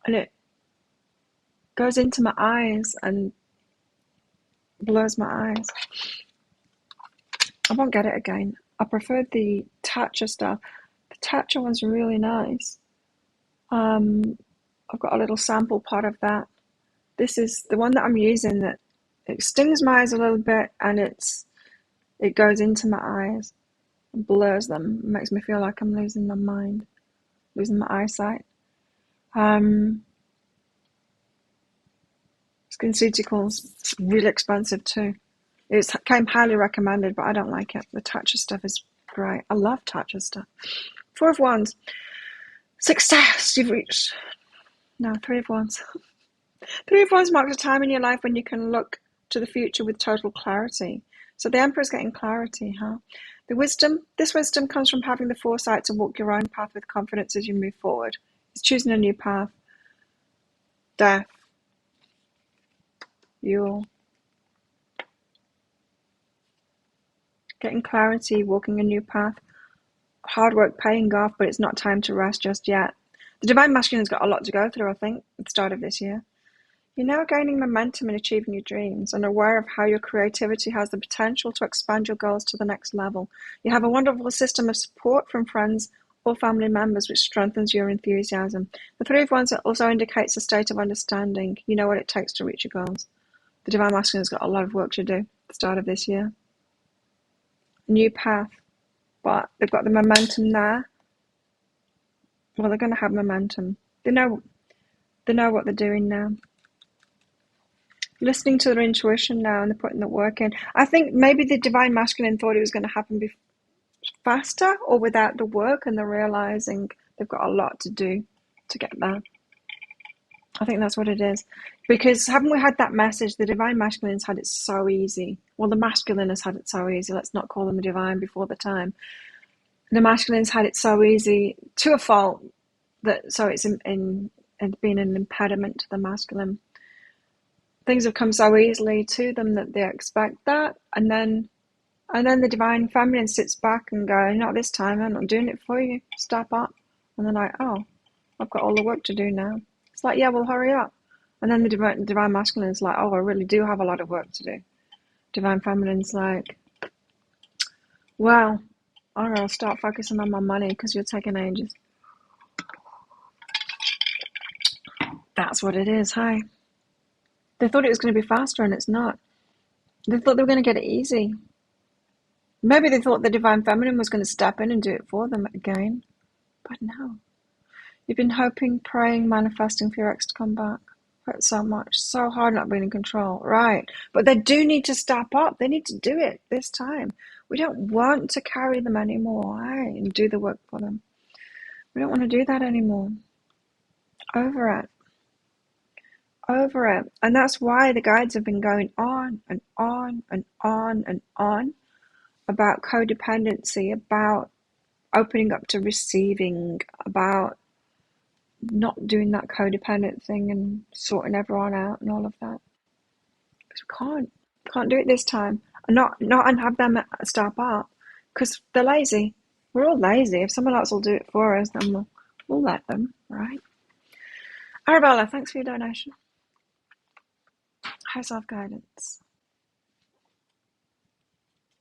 and it goes into my eyes and blurs my eyes. I won't get it again. I preferred the Tatcha stuff. The Tatcha one's really nice. I've got a little sample pot of that. This is the one that I'm using that it stings my eyes a little bit, and it goes into my eyes and blurs them. It makes me feel like I'm losing my mind, losing my eyesight. SkinCeuticals, it's really expensive too. It came highly recommended, but I don't like it. The Tatcha stuff is great. I love Tatcha stuff. 4 of Wands. Success you've reached. No, 3 of Wands. 3 of Wands marks a time in your life when you can look to the future with total clarity. So the Emperor's getting clarity, huh? This wisdom comes from having the foresight to walk your own path with confidence as you move forward. It's choosing a new path. Death. You're getting clarity, walking a new path. Hard work paying off, but it's not time to rest just yet. The Divine Masculine's got a lot to go through, I think, at the start of this year. You're now gaining momentum in achieving your dreams and aware of how your creativity has the potential to expand your goals to the next level. You have a wonderful system of support from friends or family members, which strengthens your enthusiasm. The 3 of Wands also indicates a state of understanding. You know what it takes to reach your goals. The Divine Masculine's got a lot of work to do at the start of this year. New path, but they've got the momentum there. Well, they're going to have momentum. They know what they're doing now. Listening to their intuition now, and they're putting the work in. I think maybe the Divine Masculine thought it was going to happen faster or without the work, and they're realizing they've got a lot to do to get there. I think that's what it is. Because haven't we had that message? The Divine Masculine's had it so easy. Well, the Masculine has had it so easy. Let's not call them a divine before the time. The Masculine's had it so easy to a fault so it's been an impediment to the Masculine. Things have come so easily to them that they expect that, and then the Divine Feminine sits back and goes, "Not this time. I'm not doing it for you. Step up." And they're like, "Oh, I've got all the work to do now." It's like, "Yeah, well, hurry up." And then the Divine Masculine is like, "Oh, I really do have a lot of work to do." Divine Feminine's like, "Well, I'll start focusing on my money because you're taking ages." That's what it is, hey? They thought it was going to be faster, and it's not. They thought they were going to get it easy. Maybe they thought the Divine Feminine was going to step in and do it for them again. But no. You've been hoping, praying, manifesting for your ex to come back. Hurt so much. So hard not being in control. Right. But they do need to step up. They need to do it this time. We don't want to carry them anymore, right? And do the work for them. We don't want to do that anymore. Over it. Over it. And that's why the guides have been going on and on and on and on about codependency, about opening up to receiving, about not doing that codependent thing and sorting everyone out and all of that. Because we can't do it this time. And not and have them step up because they're lazy. We're all lazy. If someone else will do it for us, then we'll let them, right? Arabella, thanks for your donation. High self-guidance.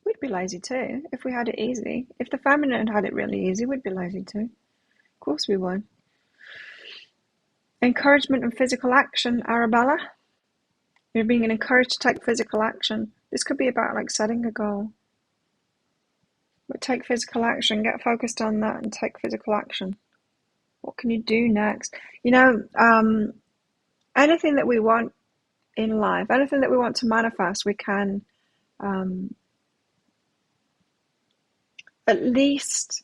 We'd be lazy too if we had it easy. If the feminine had it really easy, we'd be lazy too. Of course we would. Encouragement and physical action, Arabella. You're being encouraged to take physical action. This could be about like setting a goal. But take physical action, get focused on that and take physical action. What can you do next? You know, anything that we want in life, anything that we want to manifest, we can at least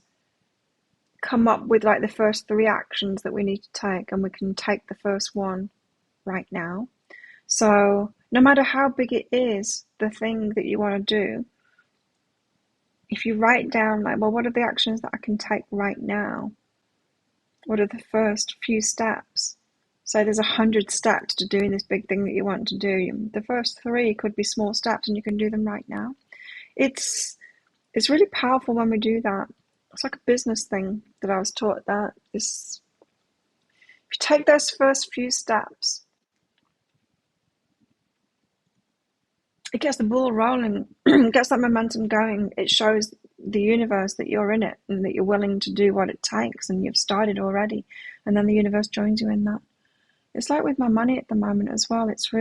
come up with like the first 3 actions that we need to take, and we can take the first one right now. So no matter how big it is, the thing that you want to do, if you write down like, well, what are the actions that I can take right now? What are the first few steps? say there's 100 steps to doing this big thing that you want to do. The first 3 could be small steps, and you can do them right now. It's really powerful when we do that. It's like a business thing that I was taught, that is, if you take those first few steps, it gets the ball rolling, gets that momentum going. It shows the universe that you're in it and that you're willing to do what it takes, and you've started already, and then the universe joins you in that. It's like with my money at the moment as well. It's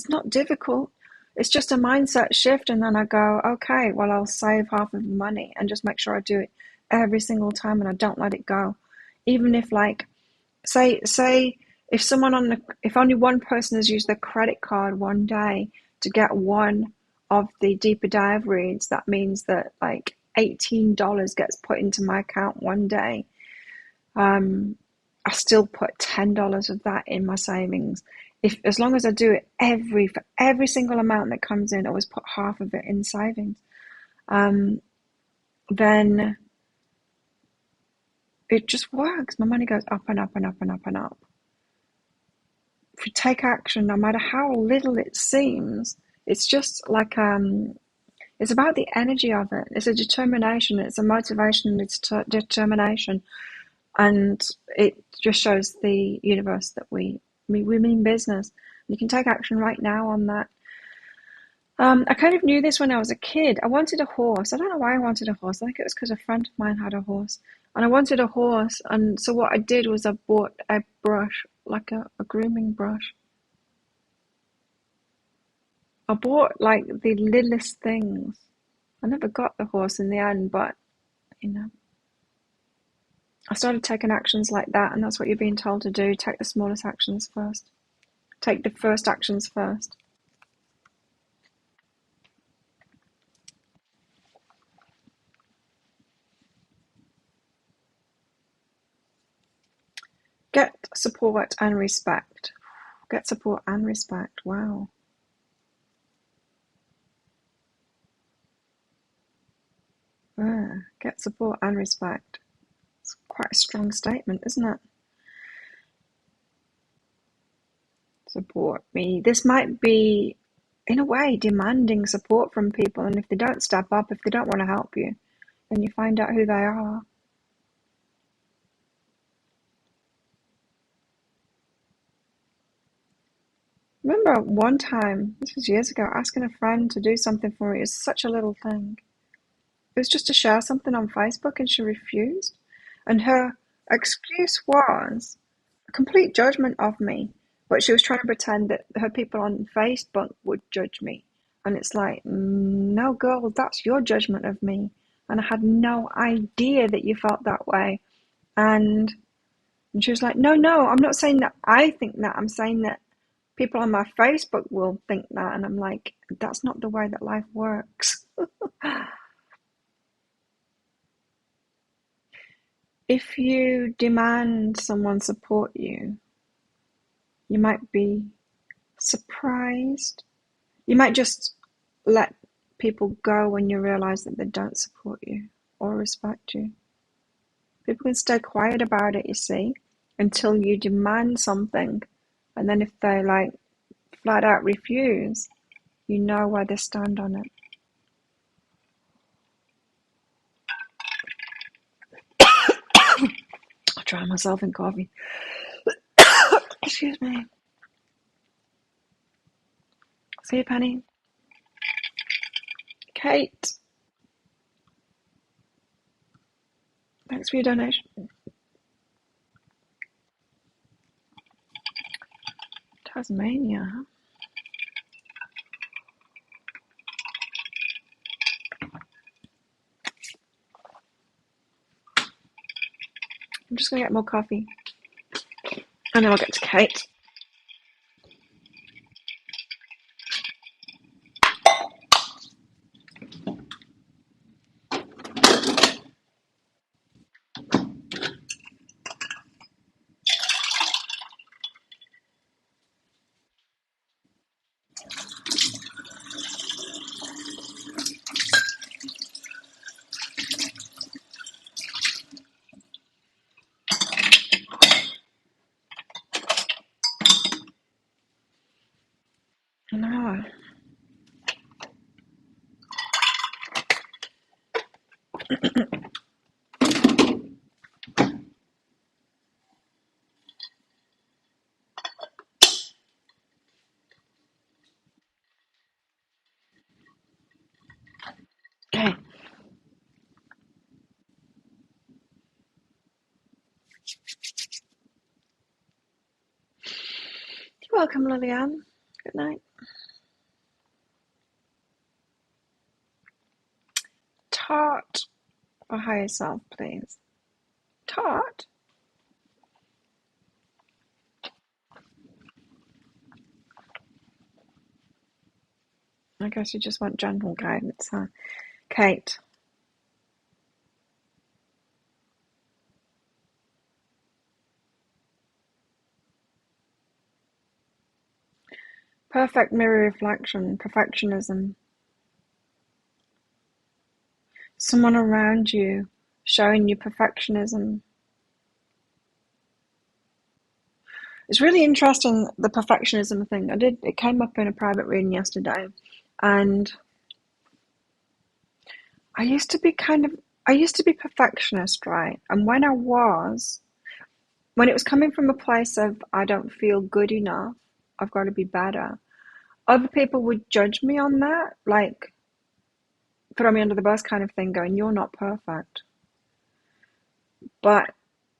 not difficult. It's just a mindset shift, and then I go, okay, well, I'll save half of the money and just make sure I do it every single time, and I don't let it go. Even if, like, say if only one person has used their credit card one day to get one of the deeper dive reads, that means that like $18 gets put into my account one day. I still put $10 of that in my savings. As long as I do it for every single amount that comes in, I always put half of it in savings. Then it just works. My money goes up and up and up and up and up. If you take action, no matter how little it seems, it's just like it's about the energy of it. It's a determination. It's a motivation. It's determination, and it just shows the universe that we mean business. You can take action right now on that. I kind of knew this when I was a kid. I wanted a horse. I don't know why I wanted a horse. I think it was because a friend of mine had a horse, and I wanted a horse. And so what I did was I bought a brush, like a grooming brush. I bought like the littlest things. I never got the horse in the end, but I started taking actions like that, and that's what you're being told to do. Take the smallest actions first. Take the first actions first. Get support and respect. Get support and respect. Wow. Get support and respect. It's quite a strong statement, isn't it? Support me. This might be, in a way, demanding support from people, and if they don't step up, if they don't want to help you, then you find out who they are. Remember one time, this was years ago, asking a friend to do something for me. It was such a little thing. It was just to share something on Facebook, and she refused. And her excuse was a complete judgment of me. But she was trying to pretend that her people on Facebook would judge me. And it's like, no, girl, that's your judgment of me. And I had no idea that you felt that way. And she was like, no, I'm not saying that I think that. I'm saying that people on my Facebook will think that. And I'm like, that's not the way that life works. If you demand someone support you, you might be surprised. You might just let people go when you realize that they don't support you or respect you. People can stay quiet about it, you see, until you demand something. And then if they like flat out refuse, you know where they stand on it. I'll drown myself in coffee. Excuse me. See you, Penny. Kate. Thanks for your donation. Tasmania, huh? I'm just going to get more coffee. And then I'll get to Kate. Okay. You're welcome, Lillian. Good night. Tart for higher self, please. Tart? I guess you just want general guidance, huh? Kate. Perfect mirror reflection, perfectionism. Someone around you showing you perfectionism. It's really interesting, the perfectionism thing. It came up in a private reading yesterday, and I used to be perfectionist, right? And when it was coming from a place of I don't feel good enough, I've got to be better, other people would judge me on that, like throw me under the bus kind of thing, going, you're not perfect. But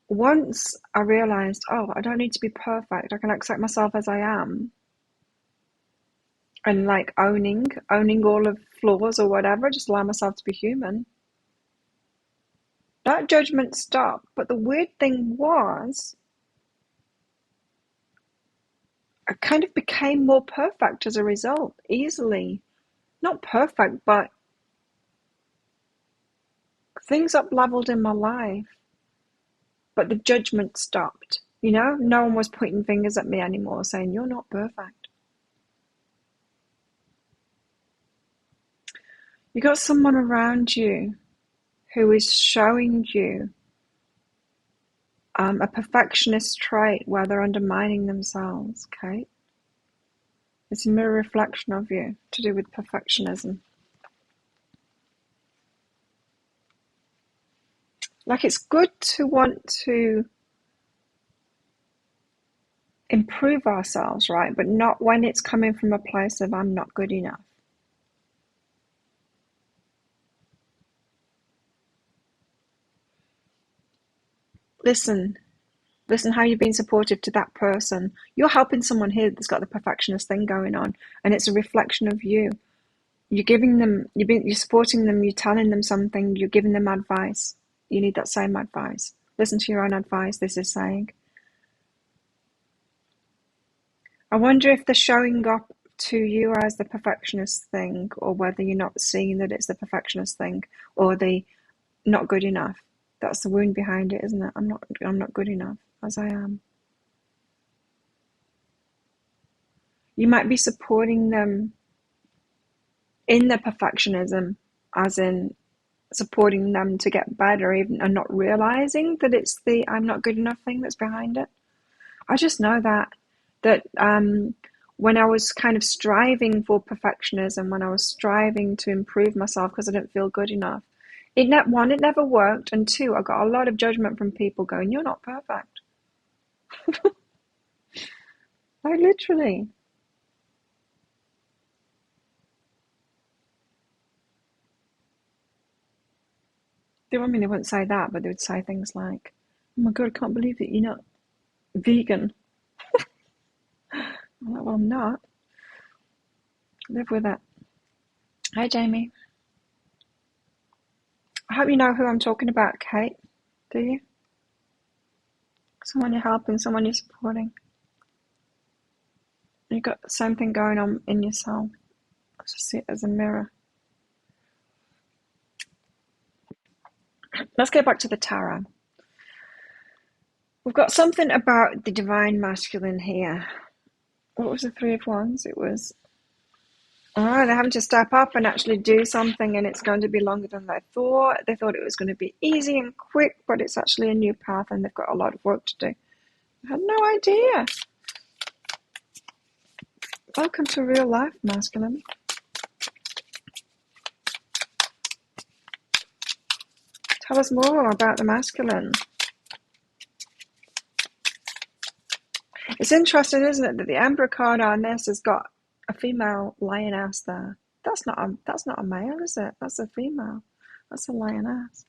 once I realized, oh, I don't need to be perfect, I can accept myself as I am, and like owning all of flaws or whatever, just allow myself to be human, that judgment stopped. But the weird thing was, I kind of became more perfect as a result, easily. Not perfect, but things up leveled in my life. But the judgment stopped. No one was pointing fingers at me anymore, saying, you're not perfect. You got someone around you who is showing you a perfectionist trait where they're undermining themselves, okay? It's a mirror reflection of you to do with perfectionism. Like, it's good to want to improve ourselves, right? But not when it's coming from a place of I'm not good enough. Listen how you're being supportive to that person. You're helping someone here that's got the perfectionist thing going on, and it's a reflection of you. You're giving them, you're supporting them, you're telling them something, you're giving them advice. You need that same advice. Listen to your own advice, this is saying. I wonder if they're showing up to you as the perfectionist thing, or whether you're not seeing that it's the perfectionist thing, or the not good enough. That's the wound behind it, isn't it? I'm not good enough as I am. You might be supporting them in their perfectionism, as in supporting them to get better, even and not realizing that it's the I'm not good enough thing that's behind it. I just know that when I was kind of striving for perfectionism, when I was striving to improve myself because I didn't feel good enough, it never worked, and two, I got a lot of judgment from people going, you're not perfect. Like, literally. They wouldn't say that, but they would say things like, oh my God, I can't believe that you're not vegan. I'm like, well, I'm not. Live with it. Hi, Jamie. I hope you know who I'm talking about, Kate. Do you? Someone you're helping, someone you're supporting. You've got the same thing going on in yourself. I just see it as a mirror. Let's go back to the tarot. We've got something about the divine masculine here. What was the Three of Wands? It was, they're having to step up and actually do something, and it's going to be longer than they thought. They thought it was going to be easy and quick, but it's actually a new path, and they've got a lot of work to do. I had no idea. Welcome to real life, masculine. Tell us more about the masculine. It's interesting, isn't it, that the Emperor card on this has got a female lioness there. That's not a male, is it? That's a female. That's a lioness.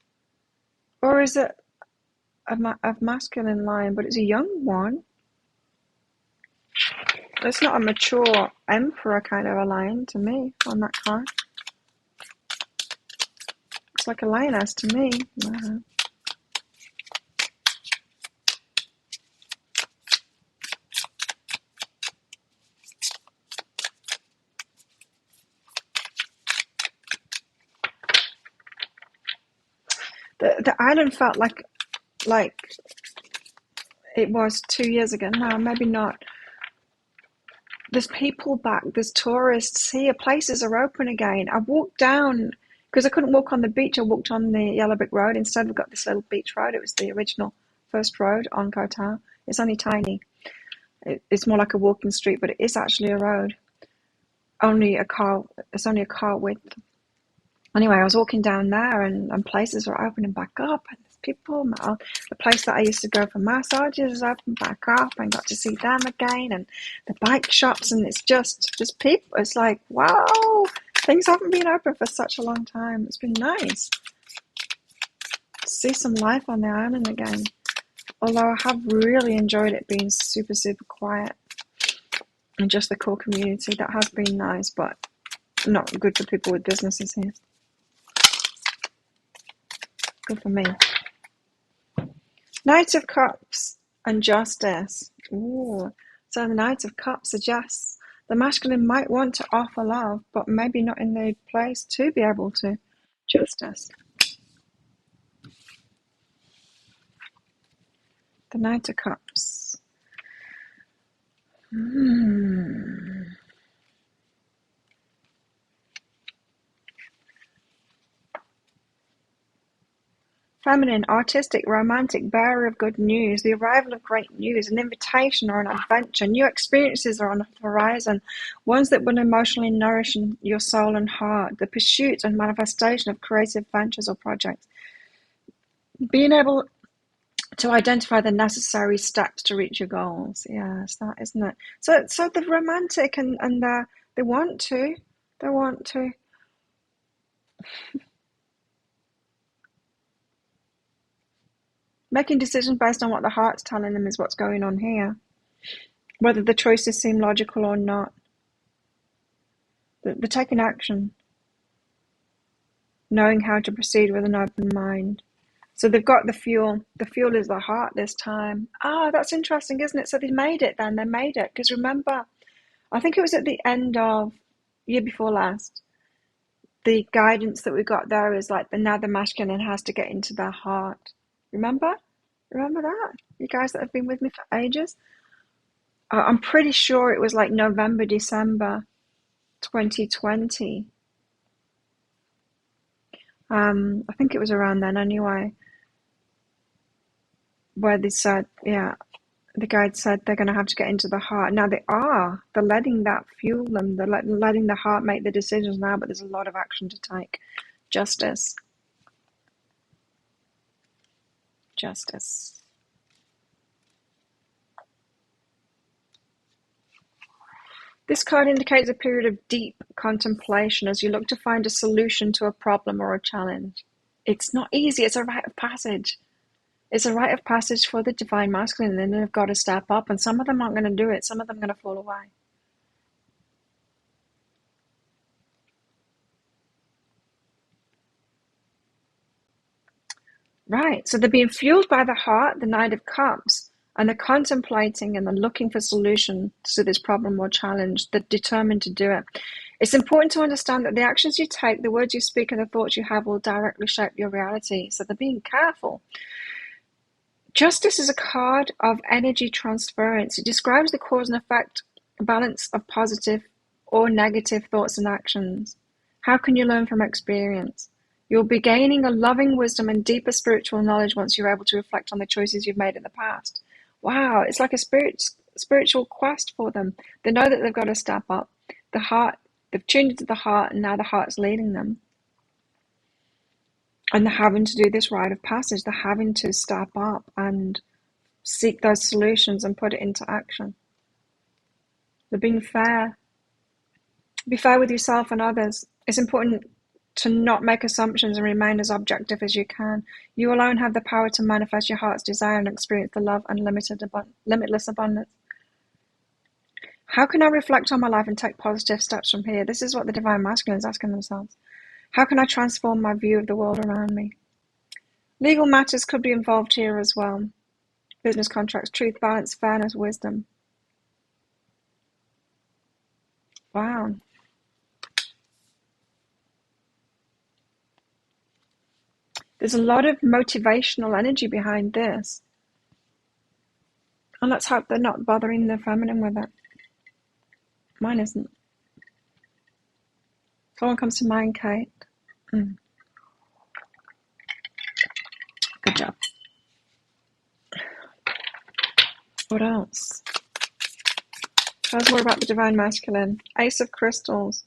Or is it a masculine lion, but it's a young one? It's not a mature emperor kind of a lion to me on that card. It's like a lioness to me. The island felt like it was 2 years ago. No, maybe not. There's people back, there's tourists here, places are open again. I walked down, because I couldn't walk on the beach, I walked on the Yellow Brick Road. Instead, we've got this little beach road. It was the original first road on Koh Tao. It's only tiny. It's more like a walking street, but it is actually a road. It's only a car width. Anyway, I was walking down there and places were opening back up, and there's people. The place that I used to go for massages is open back up, and got to see them again, and the bike shops, and it's just people. It's like, wow, things haven't been open for such a long time. It's been nice to see some life on the island again. Although I have really enjoyed it being super, super quiet and just the core community. That has been nice, but not good for people with businesses here. Good for me. Knight of Cups and Justice. Ooh. So the Knight of Cups suggests the masculine might want to offer love, but maybe not in the place to be able to. Justice. The Knight of Cups. Feminine, artistic, romantic, bearer of good news, the arrival of great news, an invitation or an adventure. New experiences are on the horizon, ones that will emotionally nourish your soul and heart. The pursuit and manifestation of creative ventures or projects. Being able to identify the necessary steps to reach your goals. Yes, that isn't it. So the romantic and they want to. Making decisions based on what the heart's telling them is what's going on here. Whether the choices seem logical or not. They're taking action. Knowing how to proceed with an open mind. So they've got the fuel. The fuel is the heart this time. That's interesting, isn't it? So they made it then. They made it. Because remember, I think it was at the end of year before last. The guidance that we got there is like now the masculine has to get into their heart. Remember that? You guys that have been with me for ages? I'm pretty sure it was like November, December 2020. I think it was around then anyway, where they said, the guide said they're going to have to get into the heart. Now they are. They're letting that fuel them. They're letting the heart make the decisions now, but there's a lot of action to take. Justice. This card indicates a period of deep contemplation as you look to find a solution to a problem or a challenge. It's not easy. It's a rite of passage. It's a rite of passage for the divine masculine, and they've got to step up, and some of them aren't going to do it. Some of them are going to fall away. Right, so they're being fueled by the heart, the Knight of Cups, and they're contemplating and they're looking for solution to this problem or challenge. They're determined to do it. It's important to understand that the actions you take, the words you speak, and the thoughts you have will directly shape your reality. So they're being careful. Justice is a card of energy transference. It describes the cause and effect balance of positive or negative thoughts and actions. How can you learn from experience? You'll be gaining a loving wisdom and deeper spiritual knowledge once you're able to reflect on the choices you've made in the past. Wow, it's like a spiritual quest for them. They know that they've got to step up. The heart, they've tuned into the heart, and now the heart's leading them. And they're having to do this rite of passage. They're having to step up and seek those solutions and put it into action. They're being fair. Be fair with yourself and others. It's important to not make assumptions and remain as objective as you can. You alone have the power to manifest your heart's desire and experience the love and limitless abundance. How can I reflect on my life and take positive steps from here? This is what the Divine Masculine is asking themselves. How can I transform my view of the world around me? Legal matters could be involved here as well. Business contracts, truth, balance, fairness, wisdom. Wow. There's a lot of motivational energy behind this. And let's hope they're not bothering the feminine with it. Mine isn't. Someone comes to mind, Kate. Good job. What else? Tell us more about the Divine Masculine. Ace of Crystals.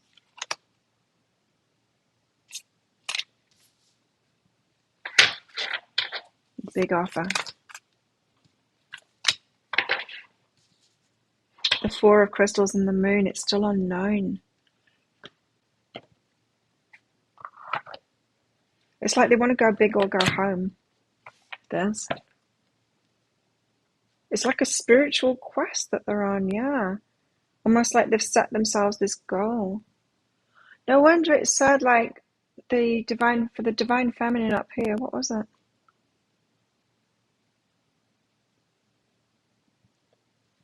Big offer. The Four of Crystals and the Moon. It's still unknown. It's like they want to go big or go home. This. It's like a spiritual quest that they're on, yeah. Almost like they've set themselves this goal. No wonder it said like the divine feminine up here. What was it?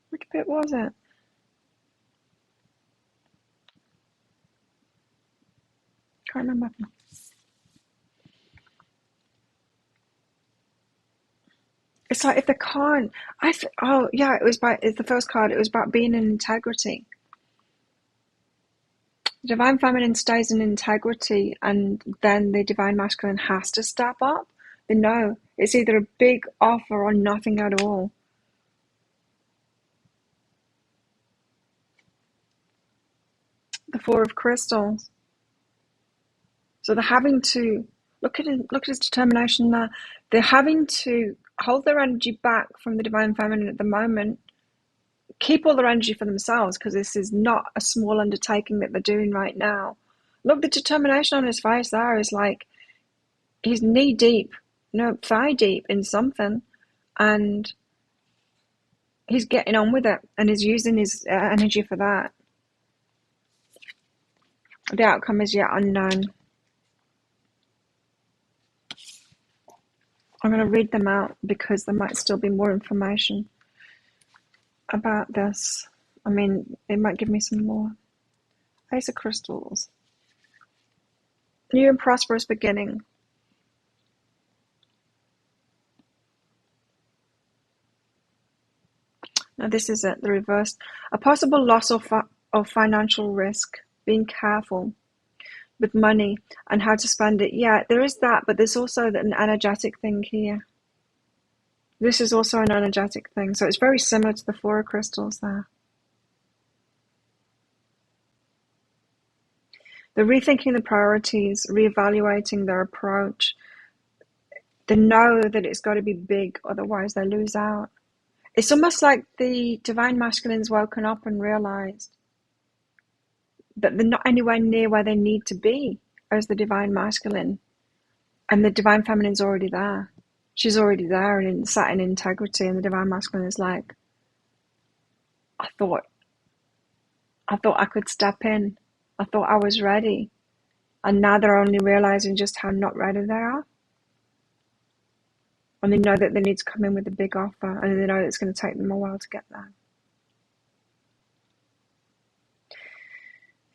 Which bit was it? Can't remember. It's like if they can't, it's the first card. It was about being in integrity. The Divine Feminine stays in integrity, and then the Divine Masculine has to step up. They know it's either a big offer or nothing at all. The Four of Crystals. So they're having to look at his determination there. They're having to hold their energy back from the Divine Feminine at the moment, keep all their energy for themselves, because this is not a small undertaking that they're doing right now. Look, the determination on his face there is like he's knee deep, thigh deep in something, and he's getting on with it, and he's using his energy for that. The outcome is yet unknown. I'm going to read them out because there might still be more information about this. I mean, it might give me some more. Ace of Crystals. New and prosperous beginning. Now this is it, the reverse. A possible loss of financial risk. Being careful with money and how to spend it. Yeah, there is that, but there's also an energetic thing here. This is also an energetic thing. So it's very similar to the Four of Crystals there. They're rethinking the priorities, reevaluating their approach. They know that it's got to be big, otherwise they lose out. It's almost like the Divine Masculine's woken up and realized that they're not anywhere near where they need to be as the Divine Masculine. And the Divine Feminine's already there. She's already there and sat in integrity, and the Divine Masculine is like, I thought I could step in. I thought I was ready. And now they're only realizing just how not ready they are. And they know that they need to come in with a big offer, and they know it's going to take them a while to get there.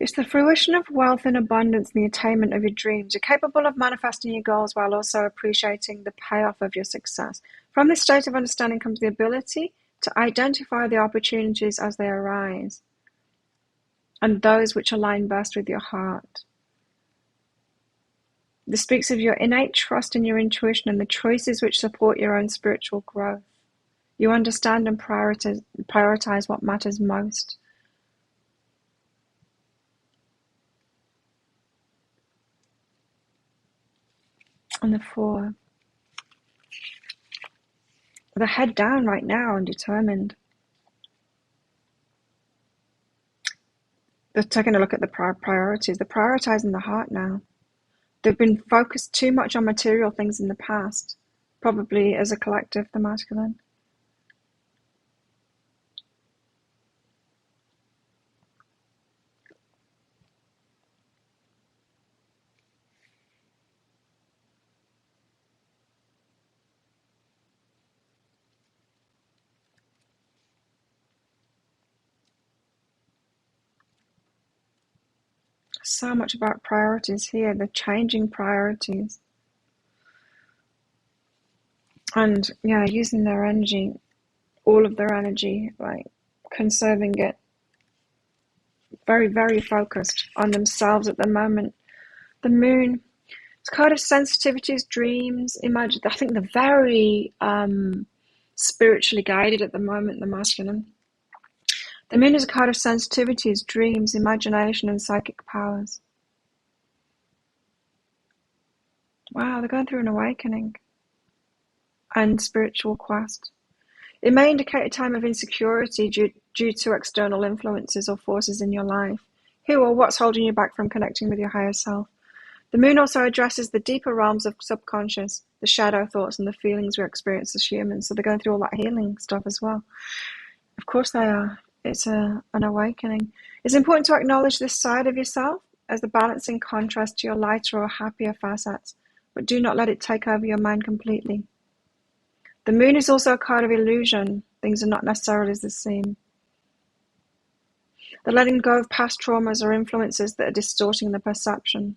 It's the fruition of wealth and abundance and the attainment of your dreams. You're capable of manifesting your goals while also appreciating the payoff of your success. From this state of understanding comes the ability to identify the opportunities as they arise and those which align best with your heart. This speaks of your innate trust in your intuition and the choices which support your own spiritual growth. You understand and prioritize what matters most. And the 4. They're head down right now and determined. They're taking a look at the priorities. They're prioritizing the heart now. They've been focused too much on material things in the past, probably as a collective, the masculine. So much about priorities here. They're changing priorities. And yeah, using their energy, all of their energy, like conserving it. Very, very focused on themselves at the moment. The moon, it's kind of sensitivities, dreams, imagine. I think they're very spiritually guided at the moment, the masculine. The moon is a card of sensitivities, dreams, imagination, and psychic powers. Wow, they're going through an awakening and spiritual quest. It may indicate a time of insecurity due to external influences or forces in your life. Who or what's holding you back from connecting with your higher self? The moon also addresses the deeper realms of subconscious, the shadow thoughts and the feelings we experience as humans. So they're going through all that healing stuff as well. Of course they are. It's an awakening. It's important to acknowledge this side of yourself as the balancing contrast to your lighter or happier facets, but do not let it take over your mind completely. The moon is also a card of illusion. Things are not necessarily the same. The letting go of past traumas or influences that are distorting the perception.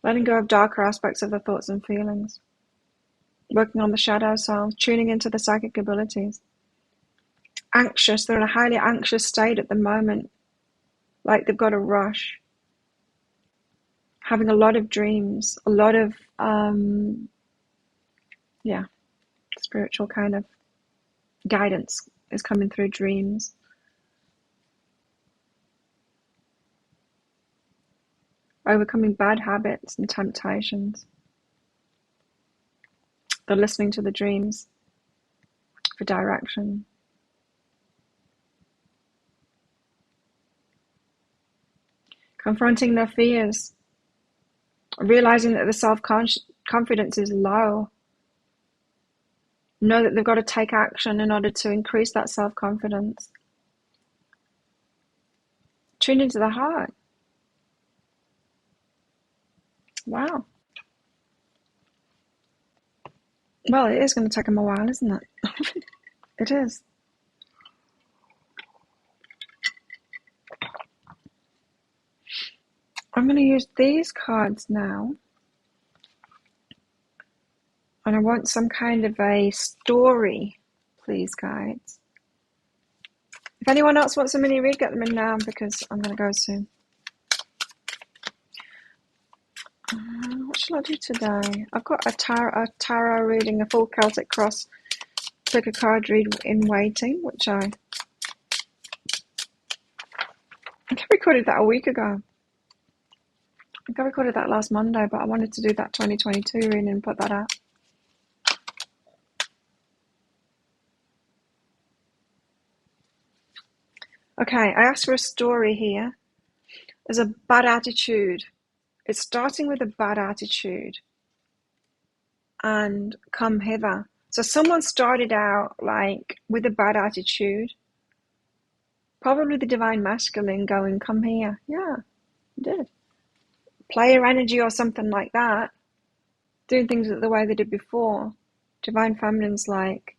Letting go of darker aspects of the thoughts and feelings. Working on the shadow self, tuning into the psychic abilities. Anxious, they're in a highly anxious state at the moment, like they've got a rush. Having a lot of dreams, a lot of, spiritual kind of guidance is coming through dreams. Overcoming bad habits and temptations. They're listening to the dreams for direction. Confronting their fears. Realizing that the self-confidence is low. Know that they've got to take action in order to increase that self-confidence. Tune into the heart. Wow. Well, it is going to take them a while, isn't it? It is. I'm going to use these cards now. And I want some kind of a story, please, guides. If anyone else wants a mini read, get them in now because I'm going to go soon. What shall I do today? I've got a tarot reading, a full Celtic cross, pick a card read in waiting, which I think I recorded that a week ago. I think I recorded that last Monday, but I wanted to do that 2022 reading and put that out. Okay, I asked for a story here. There's a bad attitude. It's starting with a bad attitude. And come hither. So someone started out like with a bad attitude. Probably the divine masculine going, come here. Yeah, did. Player energy or something like that. Doing things the way they did before. Divine feminine's like,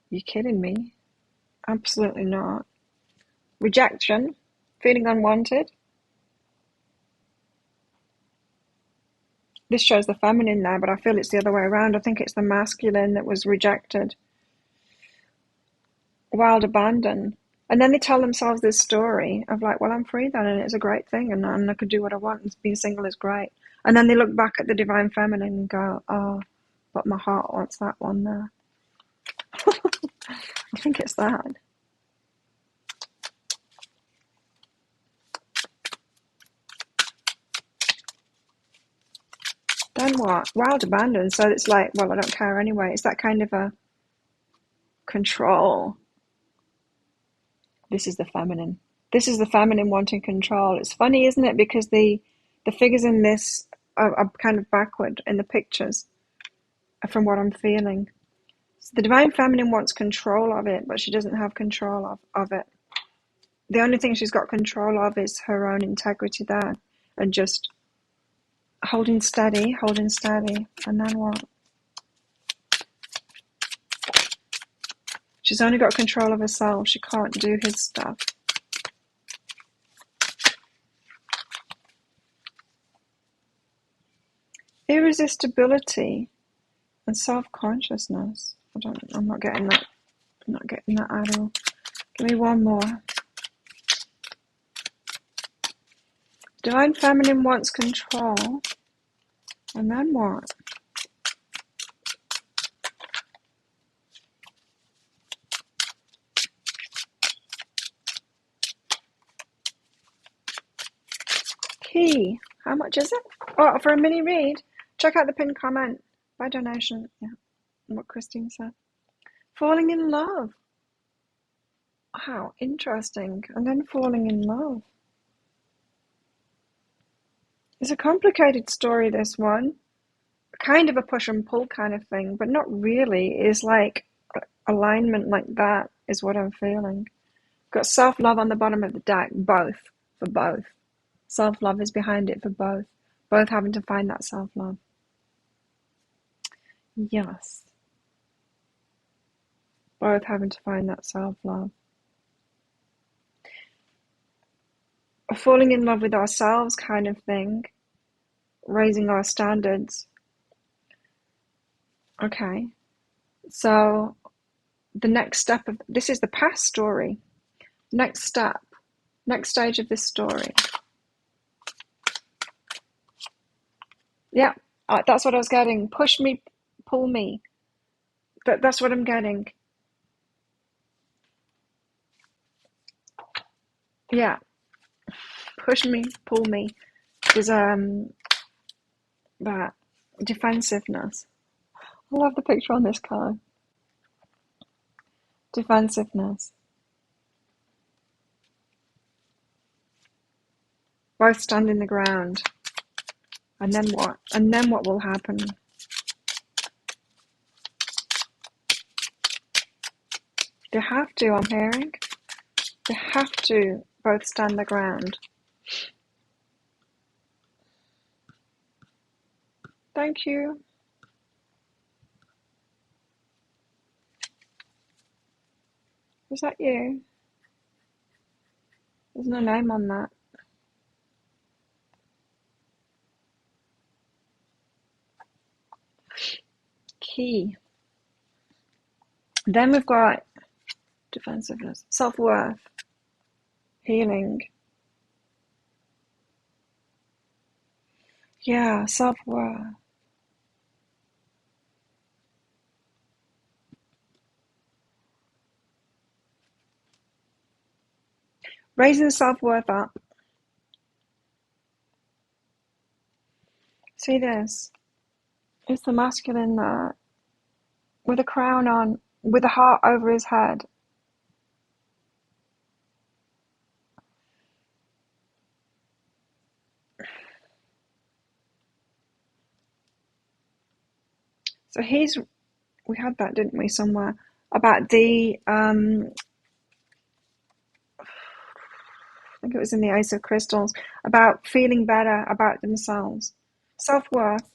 you kidding me? Absolutely not. Rejection, feeling unwanted. This shows the feminine now, but I feel it's the other way around. I think it's the masculine that was rejected. Wild abandon. And then they tell themselves this story of like, well, I'm free then, and it's a great thing, and I could do what I want, and being single is great. And then they look back at the divine feminine and go, oh, but my heart wants that one there. I think it's that. Then what? Wild abandon. So it's like, well, I don't care anyway. It's that kind of a control. This is the feminine. This is the feminine wanting control. It's funny, isn't it? Because the figures in this are kind of backward in the pictures from what I'm feeling. So the divine feminine wants control of it, but she doesn't have control of it. The only thing she's got control of is her own integrity there, and just holding steady, and then what? She's only got control of herself. She can't do his stuff. Irresistibility and self-consciousness. I'm not getting that. I'm not getting that at all. Give me one more. Divine feminine wants control. And then what? Key. How much is it? Oh, for a mini read, check out the pinned comment by donation. Yeah, what Christine said. Falling in love. Wow, interesting. And then falling in love. It's a complicated story, this one. Kind of a push and pull kind of thing, but not really. It's like alignment like that is what I'm feeling. Got self-love on the bottom of the deck, both, for both. Self-love is behind it for both. Both having to find that self-love. Yes. Both having to find that self-love. A falling in love with ourselves kind of thing. Raising our standards. Okay. So the next step of this is the past story. Next step. Next stage of this story. Yeah, that's what I was getting. Push me, pull me. That's what I'm getting. Yeah. Push me, pull me. There's that defensiveness. I love the picture on this card. Defensiveness. Both standing the ground. And then what? And then what will happen? They have to, I'm hearing. They have to both stand the ground. Thank you. Was that you? There's no name on that. Key. Then we've got defensiveness, self-worth, healing. Yeah, self-worth. Raising self-worth up. See this? It's the masculine there, with a crown on, with a heart over his head. So we had that, didn't we, somewhere, about the, I think it was in the Ace of Crystals, about feeling better about themselves. Self-worth.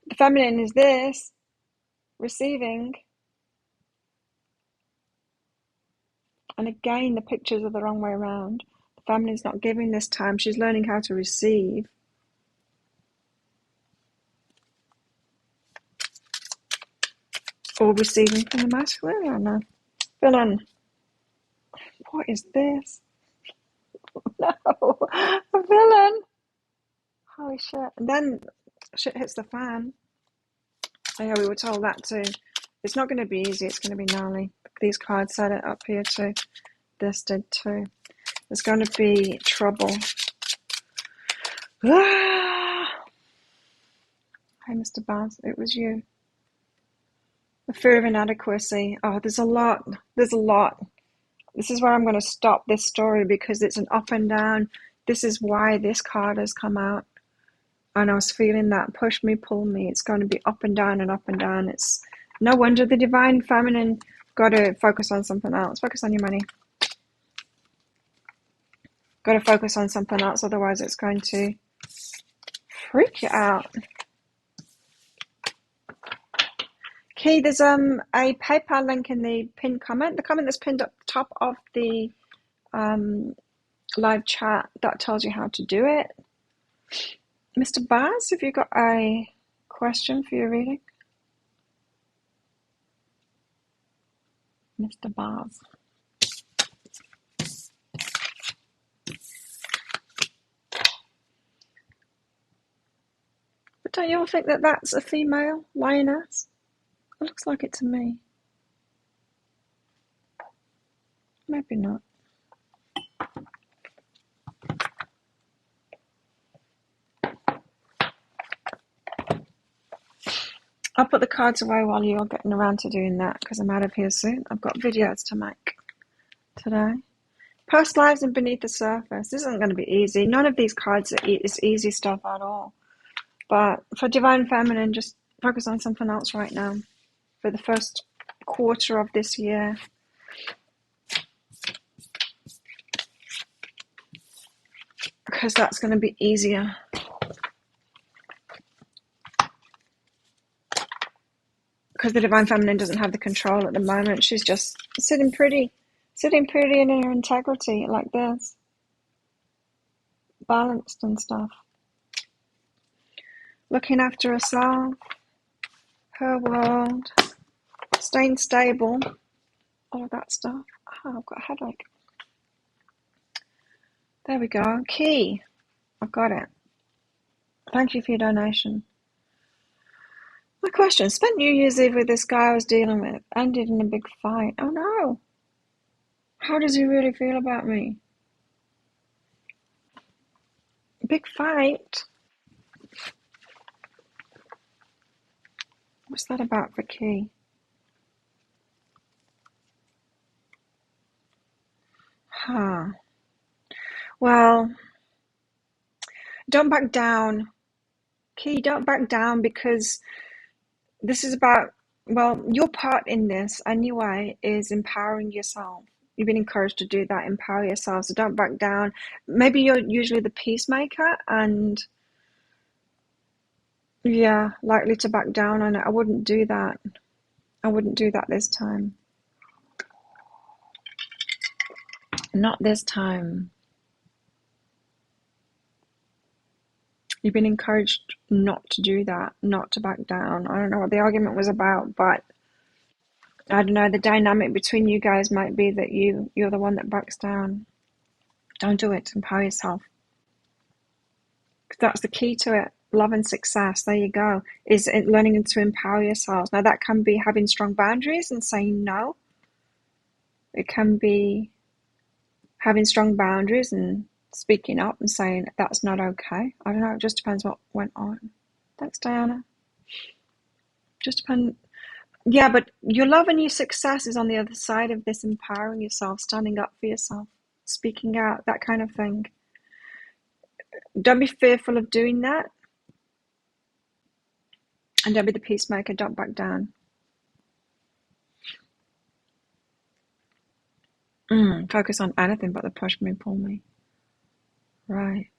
The feminine is this, receiving. And again, the pictures are the wrong way around. The feminine's not giving this time. She's learning how to receive. Or receiving from the masculine. I don't know. Villain. What is this? No, a villain. Holy shit. And then shit hits the fan. Oh yeah, we were told that too. It's not going to be easy. It's going to be gnarly. These cards set it up here too. This did too. There's going to be trouble. Hey, Mr. Baz, it was you. The fear of inadequacy. Oh, there's a lot. There's a lot. This is where I'm going to stop this story because it's an up and down. This is why this card has come out. And I was feeling that push me, pull me. It's going to be up and down and up and down. It's no wonder the divine feminine got to focus on something else. Focus on your money. Got to focus on something else. Otherwise, it's going to freak you out. Okay, there's a PayPal link in the pinned comment. The comment that's pinned up the top of the live chat that tells you how to do it. Mr. Baz, have you got a question for your reading? Mr. Baz. But don't you all think that that's a female lioness? It looks like it to me. Maybe not. I'll put the cards away while you're getting around to doing that because I'm out of here soon. I've got videos to make today. Past lives and beneath the surface. This isn't going to be easy. None of these cards is easy stuff at all. But for Divine Feminine, just focus on something else right now for the first quarter of this year. Because that's going to be easier. Because the Divine Feminine doesn't have the control at the moment. She's just sitting pretty in her integrity like this. Balanced and stuff. Looking after herself. Her world. Staying stable. All of that stuff. Oh, I've got a headache. There we go. Key. I've got it. Thank you for your donation. My question, spent New Year's Eve with this guy I was dealing with, ended in a big fight. Oh no. How does he really feel about me? Big fight? What's that about for Key? Huh. Well, don't back down. Key, don't back down because this is about, well, your part in this anyway is empowering yourself. You've been encouraged to do that, empower yourself, so don't back down. Maybe you're usually the peacemaker and yeah, likely to back down on it. I wouldn't do that. I wouldn't do that this time. Not this time. You've been encouraged not to do that, not to back down. I don't know what the argument was about, but I don't know, the dynamic between you guys might be that you're the one that backs down. Don't do it. Empower yourself. 'Cause that's the key to it. Love and success. There you go. Is learning to empower yourselves. Now that can be having strong boundaries and saying no. It can be having strong boundaries and speaking up and saying that's not okay. I don't know. It just depends what went on. Thanks, Diana. Just depends. Yeah, but your love and your success is on the other side of this, empowering yourself, standing up for yourself, speaking out, that kind of thing. Don't be fearful of doing that. And don't be the peacemaker, don't back down. Focus on anything but the push me, pull me. Right.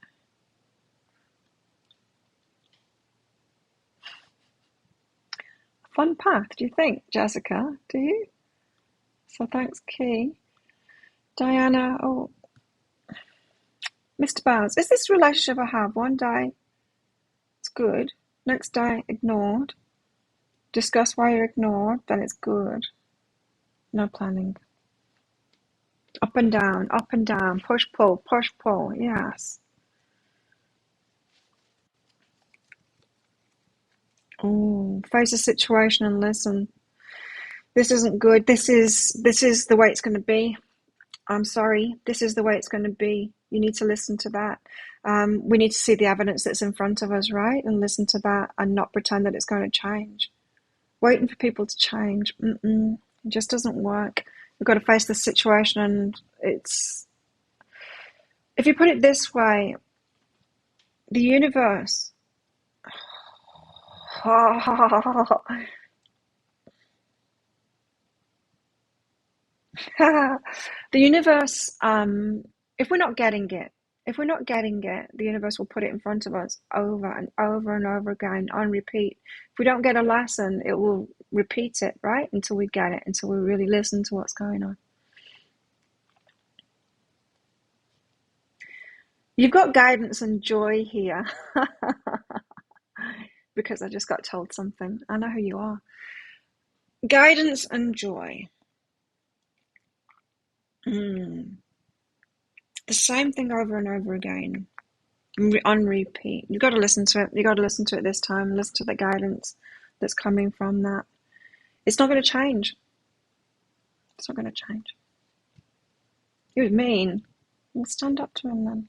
Fun path, do you think, Jessica? Do you? So thanks, Key. Diana, oh, Mr. Baz, is this relationship I have? One day, it's good. Next day, ignored. Discuss why you're ignored, then it's good. No planning. Up and down, push, pull, yes. Oh, face the situation and listen. This isn't good. This is the way it's going to be. I'm sorry, this is the way it's going to be. You need to listen to that. We need to see the evidence that's in front of us, right? And listen to that and not pretend that it's going to change. Waiting for people to change, it just doesn't work. We've got to face the situation, and if you put it this way, the universe, the universe, if we're not getting it, the universe will put it in front of us over and over and over again on repeat. If we don't get a lesson, it will repeat it, right? Until we get it, until we really listen to what's going on. You've got guidance and joy here because I just got told something. I know who you are. Guidance and joy. The same thing over and over again, on repeat. You've got to listen to it. You've got to listen to it this time. Listen to the guidance that's coming from that. It's not going to change. It's not going to change. He was mean. Well, stand up to him then.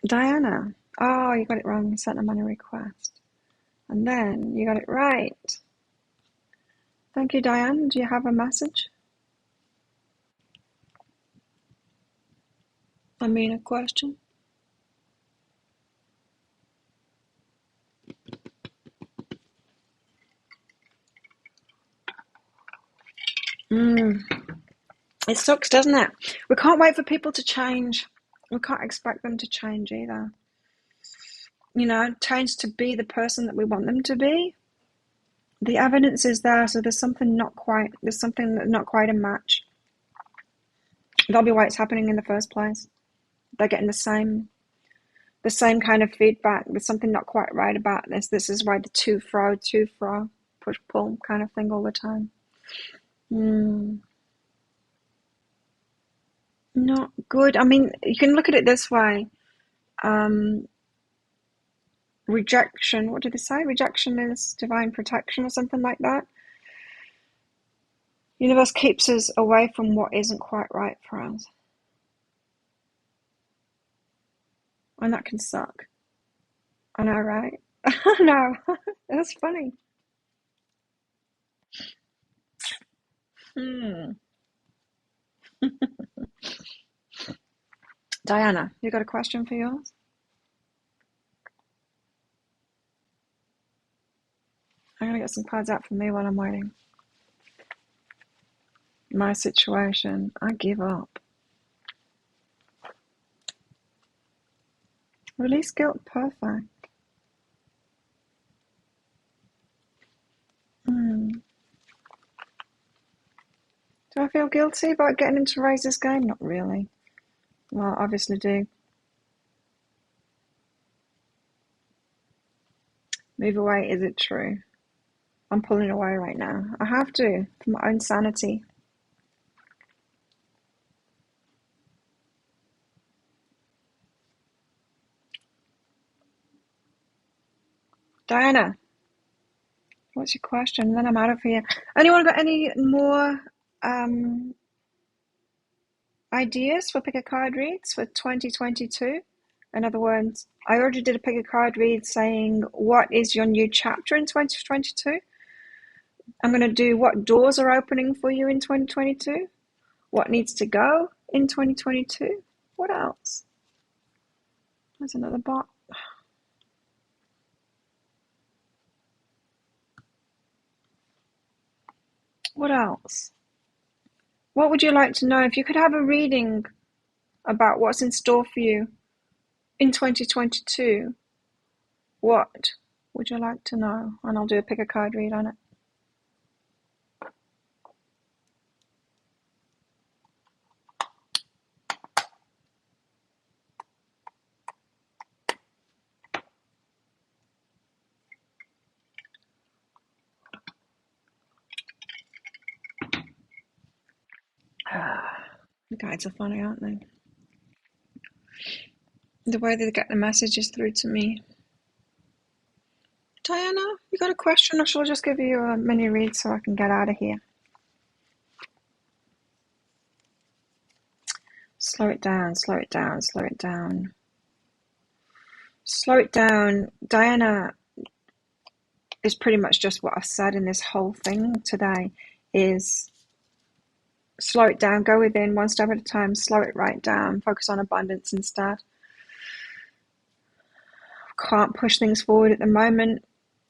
Diana. Oh, you got it wrong. You sent a money request. And then you got it right. Thank you, Diane. Do you have a message? I mean, a question? It sucks, doesn't it? We can't wait for people to change. We can't expect them to change either. Change to be the person that we want them to be. The evidence is there, so there's something not quite a match. That'll be why it's happening in the first place. They're getting the same kind of feedback. There's something not quite right about this. This is why the to fro, push pull kind of thing all the time. Not good. I mean, you can look at it this way. Rejection, what did they say? Rejection is divine protection or something like that. The universe keeps us away from what isn't quite right for us. And that can suck. I know, right? I know. That's funny. Diana, you got a question for yours? I'm going to get some cards out for me while I'm waiting. My situation. I give up. Release guilt. Perfect. Do I feel guilty about getting him to raise this game? Not really. Well, I obviously do. Move away. Is it true? I'm pulling away right now. I have to, for my own sanity. Diana, what's your question? Then I'm out of here. Anyone got any more ideas for pick a card reads for 2022? In other words, I already did a pick a card read saying, what is your new chapter in 2022? I'm going to do what doors are opening for you in 2022? What needs to go in 2022? What else? There's another bot. What else? What would you like to know? If you could have a reading about what's in store for you in 2022, what would you like to know? And I'll do a pick a card read on it. The guides are funny, aren't they? The way they get the messages through to me. Diana, you got a question, or shall I just give you a mini read so I can get out of here? Slow it down, slow it down, slow it down. Slow it down. Diana is pretty much just what I've said in this whole thing today is slow it down, go within one step at a time, slow it right down, focus on abundance instead. Can't push things forward at the moment.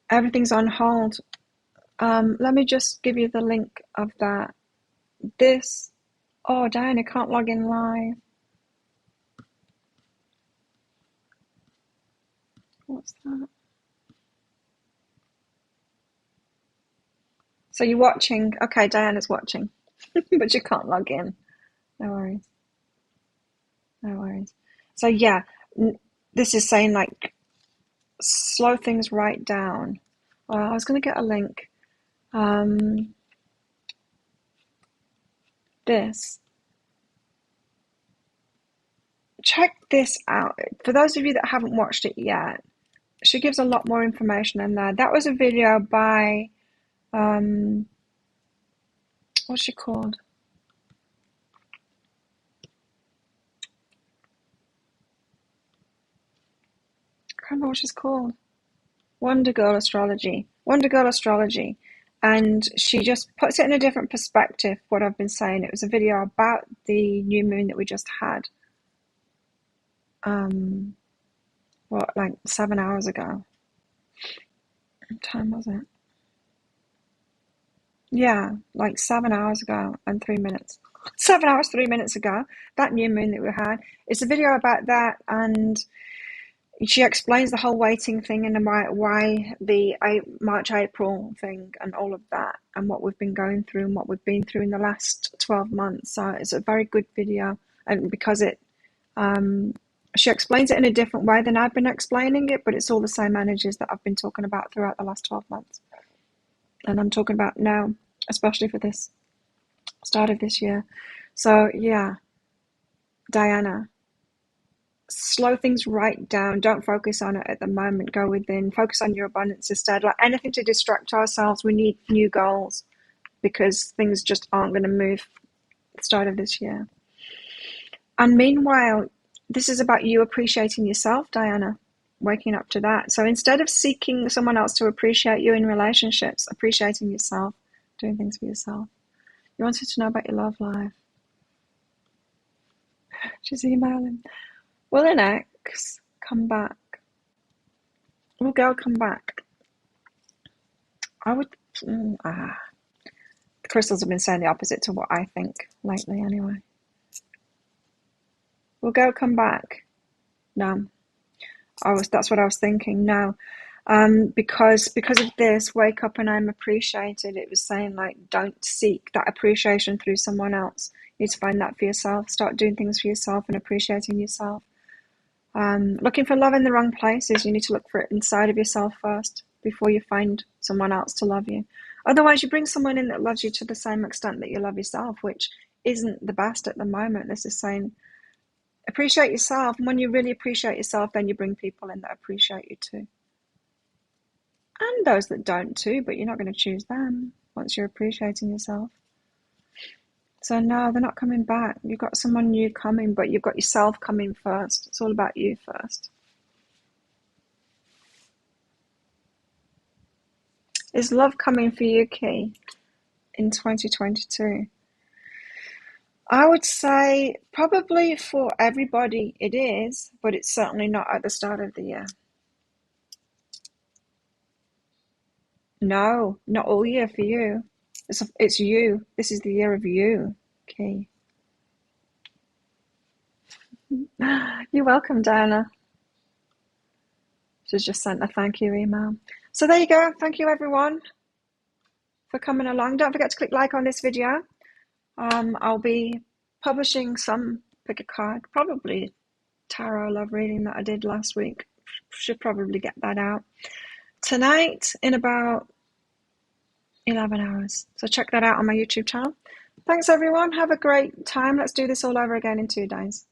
Everything's on hold. Let me just give you the link of that. Oh, Diana can't log in live. What's that? So you're watching. Okay, Diana's watching, but you can't log in. No worries. No worries. So yeah, this is saying like slow things right down. Well, I was going to get a link. Check this out. For those of you that haven't watched it yet, she gives a lot more information in there. That was a video by, what's she called? I can't remember what she's called. Wonder Girl Astrology. And she just puts it in a different perspective, what I've been saying. It was a video about the new moon that we just had. Like 7 hours ago? What time was it? Yeah, like 7 hours ago and 3 minutes. 7 hours, 3 minutes ago, that new moon that we had. It's a video about that, and she explains the whole waiting thing and why the March, April thing and all of that, and what we've been going through and what we've been through in the last 12 months. So it's a very good video, and because she explains it in a different way than I've been explaining it, but it's all the same energies that I've been talking about throughout the last 12 months. And I'm talking about now, especially for this start of this year. So yeah, Diana, slow things right down. Don't focus on it at the moment. Go within. Focus on your abundance instead. Like anything to distract ourselves, we need new goals because things just aren't going to move at the start of this year. And meanwhile, this is about you appreciating yourself, Diana, waking up to that. So instead of seeking someone else to appreciate you in relationships, appreciating yourself, doing things for yourself. You wanted to know about your love life. She's emailing. Will an ex come back? Will girl come back? I would. The crystals have been saying the opposite to what I think lately, anyway. Will girl come back? No. That's what I was thinking. No. Because of this, wake up and I'm appreciated. It was saying like, don't seek that appreciation through someone else. You need to find that for yourself. Start doing things for yourself and appreciating yourself. Looking for love in the wrong places. You need to look for it inside of yourself first before you find someone else to love you. Otherwise, you bring someone in that loves you to the same extent that you love yourself, which isn't the best at the moment. This is saying appreciate yourself. And when you really appreciate yourself, then you bring people in that appreciate you too. And those that don't too, but you're not going to choose them once you're appreciating yourself. So no, they're not coming back. You've got someone new coming, but you've got yourself coming first. It's all about you first. Is love coming for you, Key, in 2022? I would say probably for everybody it is, but it's certainly not at the start of the year. No, not all year for you. It's you. This is the year of you, Key. You're welcome, Diana. She's just sent a thank you email. So there you go. Thank you, everyone, for coming along. Don't forget to click like on this video. I'll be publishing some pick a card, probably tarot love reading that I did last week. Should probably get that out tonight in about 11 hours. So check that out on my YouTube channel. Thanks, everyone. Have a great time. Let's do this all over again in 2 days.